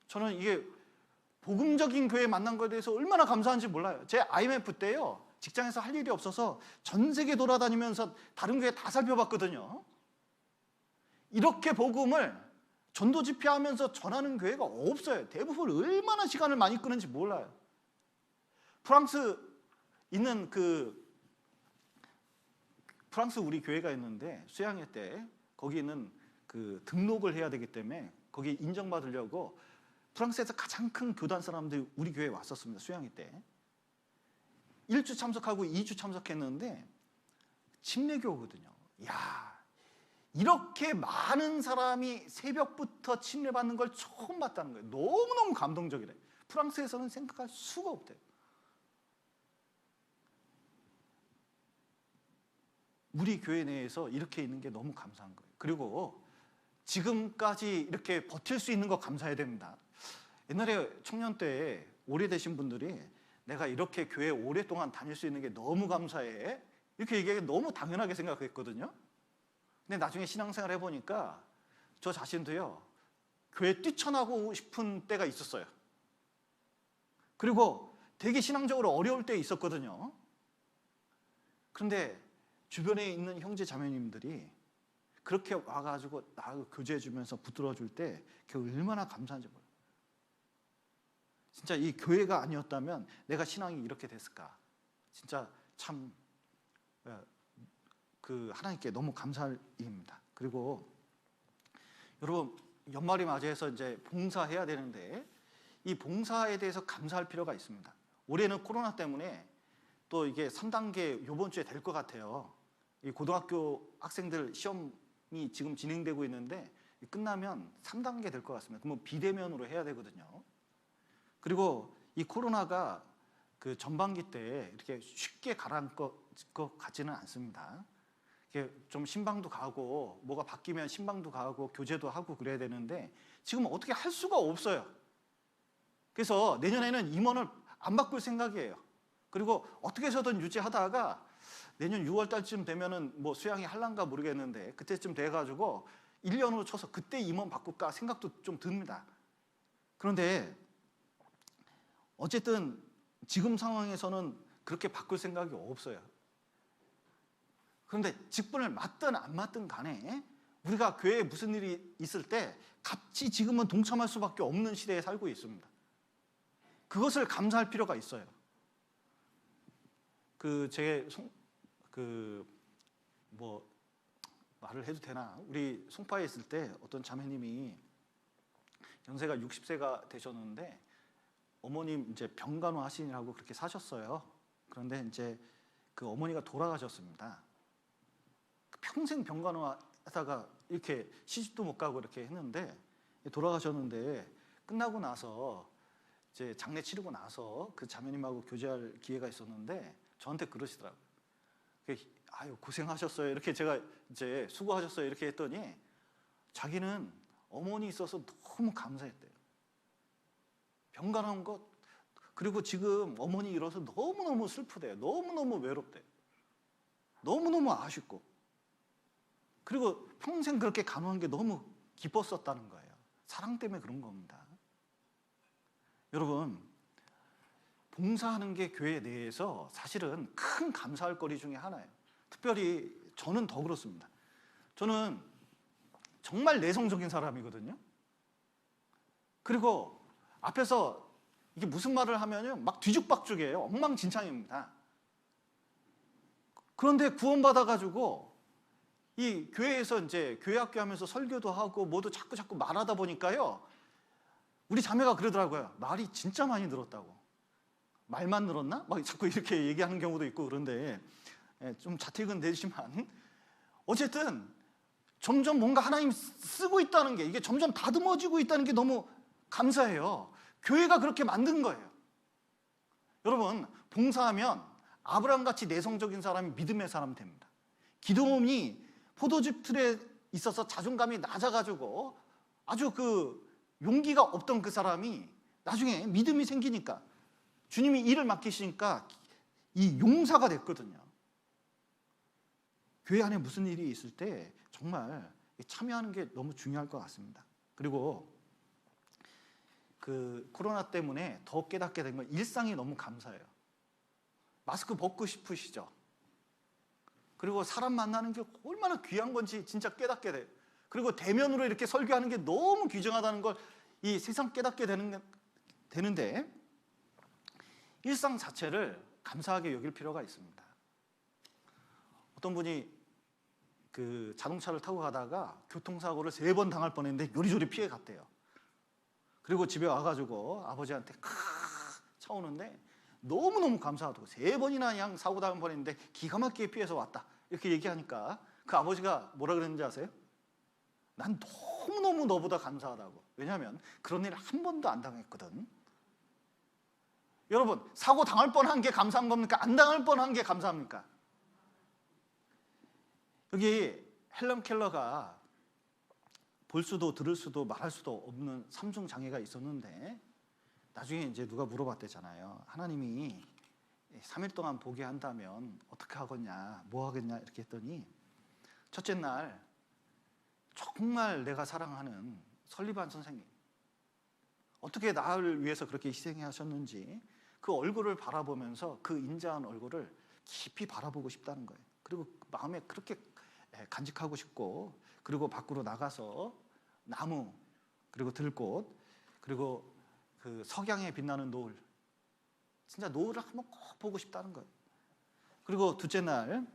저는 이게 복음적인 교회 만난 것에 대해서 얼마나 감사한지 몰라요. 제 IMF 때요, 직장에서 할 일이 없어서 전 세계 돌아다니면서 다른 교회 다 살펴봤거든요. 이렇게 복음을 전도 집회하면서 전하는 교회가 없어요. 대부분 얼마나 시간을 많이 끄는지 몰라요. 프랑스 있는 프랑스 우리 교회가 있는데 수양회 때 거기는 등록을 해야 되기 때문에 거기 인정받으려고 프랑스에서 가장 큰 교단 사람들이 우리 교회에 왔었습니다. 수양회 때 1주 참석하고 2주 참석했는데 침례교거든요. 야, 이렇게 많은 사람이 새벽부터 침례받는 걸 처음 봤다는 거예요. 너무너무 감동적이래. 프랑스에서는 생각할 수가 없대요. 우리 교회 내에서 이렇게 있는 게 너무 감사한 거예요. 그리고 지금까지 이렇게 버틸 수 있는 거 감사해야 됩니다. 옛날에 청년 때 오래되신 분들이 내가 이렇게 교회 오랫동안 다닐 수 있는 게 너무 감사해, 이렇게 얘기하기 너무 당연하게 생각했거든요. 근데 나중에 신앙생활 해보니까 저 자신도요, 교회 뛰쳐나고 싶은 때가 있었어요. 그리고 되게 신앙적으로 어려울 때 있었거든요. 그런데 주변에 있는 형제 자매님들이 그렇게 와가지고 나하고 교제해주면서 붙들어줄 때 그게 얼마나 감사한지 몰라요. 진짜 이 교회가 아니었다면 내가 신앙이 이렇게 됐을까? 진짜 참 하나님께 너무 감사할 일입니다. 그리고 여러분, 연말이 맞이해서 이제 봉사해야 되는데 이 봉사에 대해서 감사할 필요가 있습니다. 올해는 코로나 때문에 또 이게 3단계 이번 주에 될 것 같아요. 이 고등학교 학생들 시험이 지금 진행되고 있는데 끝나면 3단계 될 것 같습니다. 그러면 비대면으로 해야 되거든요. 그리고 이 코로나가 전반기 때 이렇게 쉽게 가라앉을 것 같지는 않습니다. 이게 좀 신방도 가고 뭐가 바뀌면 신방도 가고 교제도 하고 그래야 되는데 지금 어떻게 할 수가 없어요. 그래서 내년에는 임원을 안 바꿀 생각이에요. 그리고 어떻게 해서든 유지하다가 내년 6월 달쯤 되면은 뭐 수양이 할란가 모르겠는데 그때쯤 돼가지고 1년으로 쳐서 그때 임원 바꿀까 생각도 좀 듭니다. 그런데 어쨌든 지금 상황에서는 그렇게 바꿀 생각이 없어요. 그런데 직분을 맡든 안 맡든 간에 우리가 교회에 무슨 일이 있을 때 같이 지금은 동참할 수밖에 없는 시대에 살고 있습니다. 그것을 감사할 필요가 있어요. 말을 해도 되나? 우리 송파에 있을 때 어떤 자매님이 연세가 60세가 되셨는데 어머님 이제 병간호 하시느라고 그렇게 사셨어요. 그런데 이제 그 어머니가 돌아가셨습니다. 평생 병간호 하다가 이렇게 시집도 못 가고 이렇게 했는데 돌아가셨는데 끝나고 나서 이제 장례 치르고 나서 그 자매님하고 교제할 기회가 있었는데 저한테 그러시더라고요. 아유, 고생하셨어요. 이렇게 제가 이제 수고하셨어요. 이렇게 했더니 자기는 어머니 있어서 너무 감사했대요. 병간호한 것, 그리고 지금 어머니 잃어서 너무너무 슬프대요. 너무너무 외롭대요. 너무너무 아쉽고. 그리고 평생 그렇게 간호한 게 너무 기뻤었다는 거예요. 사랑 때문에 그런 겁니다. 여러분, 봉사하는 게 교회 내에서 사실은 큰 감사할 거리 중에 하나예요. 특별히 저는 더 그렇습니다. 저는 정말 내성적인 사람이거든요. 그리고 앞에서 이게 무슨 말을 하면은 막 뒤죽박죽이에요. 엉망진창입니다. 그런데 구원받아가지고 이 교회에서 이제 교회학교 하면서 설교도 하고 뭐도 자꾸 말하다 보니까요. 우리 자매가 그러더라고요. 말이 진짜 많이 늘었다고. 말만 늘었나? 막 자꾸 이렇게 얘기하는 경우도 있고 그런데 좀 자택은 되지만 어쨌든 점점 뭔가 하나님 쓰고 있다는 게 이게 점점 다듬어지고 있다는 게 너무 감사해요. 교회가 그렇게 만든 거예요. 여러분, 봉사하면 아브라함같이 내성적인 사람이 믿음의 사람 됩니다. 기도원이 포도즙 틀에 있어서 자존감이 낮아가지고 아주 그 용기가 없던 그 사람이 나중에 믿음이 생기니까 주님이 일을 맡기시니까 이 용사가 됐거든요. 교회 안에 무슨 일이 있을 때 정말 참여하는 게 너무 중요할 것 같습니다. 그리고 그 코로나 때문에 더 깨닫게 된 건 일상이 너무 감사해요. 마스크 벗고 싶으시죠? 그리고 사람 만나는 게 얼마나 귀한 건지 진짜 깨닫게 돼요. 그리고 대면으로 이렇게 설교하는 게 너무 귀중하다는 걸 이 세상 깨닫게 되는데 일상 자체를 감사하게 여길 필요가 있습니다. 어떤 분이 그 자동차를 타고 가다가 교통사고를 3번 당할 뻔했는데 요리조리 피해 갔대요. 그리고 집에 와가지고 아버지한테 차오는데 너무너무 감사하다고 3번이나 그냥 사고 당할 뻔했는데 기가 막히게 피해서 왔다 이렇게 얘기하니까 그 아버지가 뭐라 그랬는지 아세요? 난 너무너무 너보다 감사하다고. 왜냐하면 그런 일 한 번도 안 당했거든. 여러분, 사고 당할 뻔한 게 감사한 겁니까? 안 당할 뻔한 게 감사합니까? 여기 헬런 켈러가 볼 수도 들을 수도 말할 수도 없는 삼중 장애가 있었는데 나중에 이제 누가 물어봤대잖아요. 하나님이 3일 동안 보게 한다면 어떻게 하겠냐, 뭐 하겠냐 이렇게 했더니 첫째 날 정말 내가 사랑하는 설리반 선생님 어떻게 나를 위해서 그렇게 희생하셨는지 그 얼굴을 바라보면서 그 인자한 얼굴을 깊이 바라보고 싶다는 거예요. 그리고 마음에 그렇게 간직하고 싶고 그리고 밖으로 나가서 나무 그리고 들꽃 그리고 그 석양에 빛나는 노을 진짜 노을을 한번 꼭 보고 싶다는 거예요. 그리고 둘째 날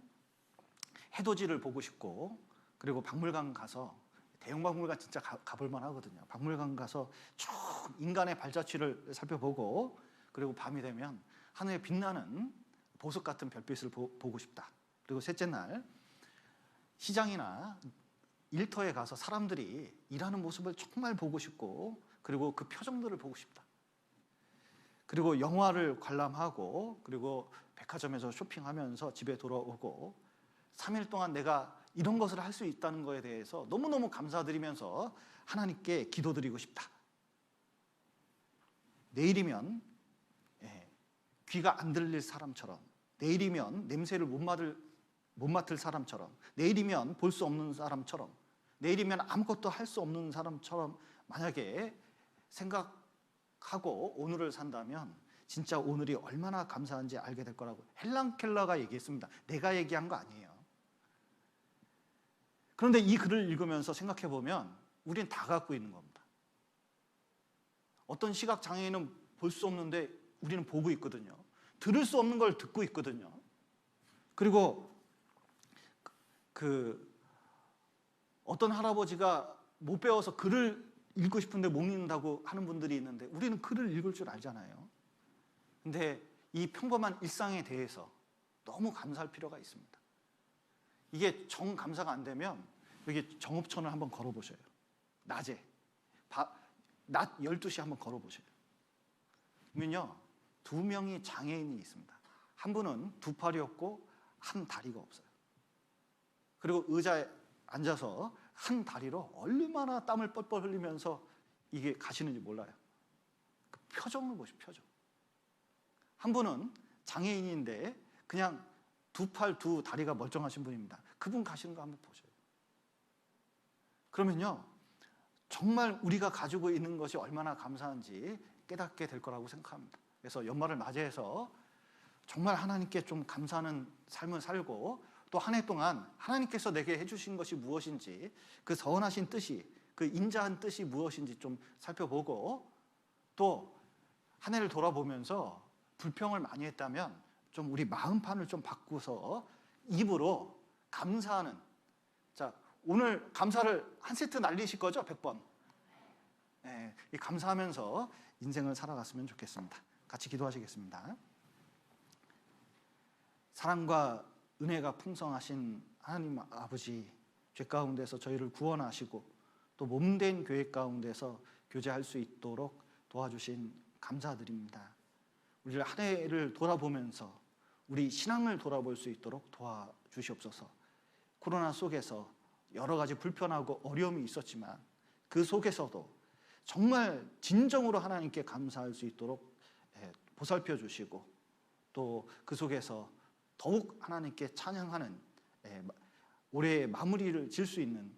해돋이를 보고 싶고 그리고 박물관 가서 대형 박물관 진짜 가볼만 하거든요. 박물관 가서 쭉 인간의 발자취를 살펴보고 그리고 밤이 되면 하늘에 빛나는 보석 같은 별빛을 보고 싶다. 그리고 셋째 날 시장이나 일터에 가서 사람들이 일하는 모습을 정말 보고 싶고 그리고 그 표정들을 보고 싶다. 그리고 영화를 관람하고 그리고 백화점에서 쇼핑하면서 집에 돌아오고 3일 동안 내가 이런 것을 할 수 있다는 것에 대해서 너무너무 감사드리면서 하나님께 기도드리고 싶다. 내일이면 귀가 안 들릴 사람처럼 내일이면 냄새를 못 맡을 사람처럼 내일이면 볼 수 없는 사람처럼 내일이면 아무것도 할 수 없는 사람처럼 만약에 생각하고 오늘을 산다면 진짜 오늘이 얼마나 감사한지 알게 될 거라고 헬런 켈러가 얘기했습니다. 내가 얘기한 거 아니에요. 그런데 이 글을 읽으면서 생각해 보면 우린 다 갖고 있는 겁니다. 어떤 시각 장애인은 볼 수 없는데 우리는 보고 있거든요. 들을 수 없는 걸 듣고 있거든요. 그리고 어떤 할아버지가 못 배워서 글을 읽고 싶은데 못 읽는다고 하는 분들이 있는데 우리는 글을 읽을 줄 알잖아요. 근데 이 평범한 일상에 대해서 너무 감사할 필요가 있습니다. 이게 정감사가 안 되면 여기 정읍천을 한번 걸어보셔요. 낮에 낮 12시 한번 걸어보셔요. 그러면요 2명이 장애인이 있습니다. 한 분은 2팔이 없고 한 다리가 없어요. 그리고 의자에 앉아서 한 다리로 얼마나 땀을 뻘뻘 흘리면서 이게 가시는지 몰라요. 그 표정을 보시오. 표정. 한 분은 장애인인데 그냥 2팔 2다리가 멀쩡하신 분입니다. 그분 가시는 거 한번 보셔요. 그러면요 정말 우리가 가지고 있는 것이 얼마나 감사한지 깨닫게 될 거라고 생각합니다. 그래서 연말을 맞이해서 정말 하나님께 좀 감사하는 삶을 살고 또 한 해 동안 하나님께서 내게 해주신 것이 무엇인지 그 선하신 뜻이 그 인자한 뜻이 무엇인지 좀 살펴보고 또 한 해를 돌아보면서 불평을 많이 했다면 좀 우리 마음판을 좀 바꾸서 입으로 감사하는 자 오늘 감사를 한 세트 날리실 거죠? 100번 네, 이 감사하면서 인생을 살아갔으면 좋겠습니다. 같이 기도하시겠습니다. 사랑과 은혜가 풍성하신 하나님 아버지 죄 가운데서 저희를 구원하시고 또 몸된 교회 가운데서 교제할 수 있도록 도와주신 감사드립니다. 우리를 한 해를 돌아보면서 우리 신앙을 돌아볼 수 있도록 도와주시옵소서. 코로나 속에서 여러 가지 불편하고 어려움이 있었지만 그 속에서도 정말 진정으로 하나님께 감사할 수 있도록 보살펴 주시고 또 그 속에서 더욱 하나님께 찬양하는 올해의 마무리를 질 수 있는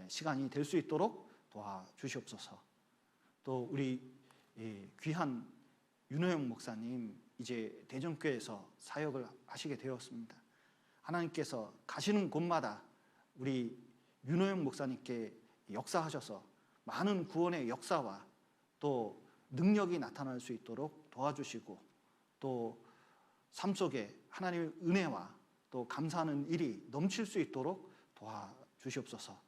시간이 될 수 있도록 도와주시옵소서. 또 우리 귀한 윤호영 목사님 이제 대전교회에서 사역을 하시게 되었습니다. 하나님께서 가시는 곳마다 우리 윤호영 목사님께 역사하셔서 많은 구원의 역사와 또 능력이 나타날 수 있도록 도와주시고 또 삶 속에 하나님의 은혜와 또 감사하는 일이 넘칠 수 있도록 도와주시옵소서.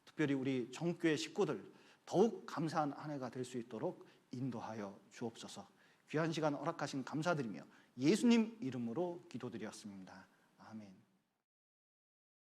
특별히 우리 전교회 식구들 더욱 감사한 한 해가 될 수 있도록 인도하여 주옵소서. 귀한 시간 허락하신 감사드리며 예수님 이름으로 기도드렸습니다.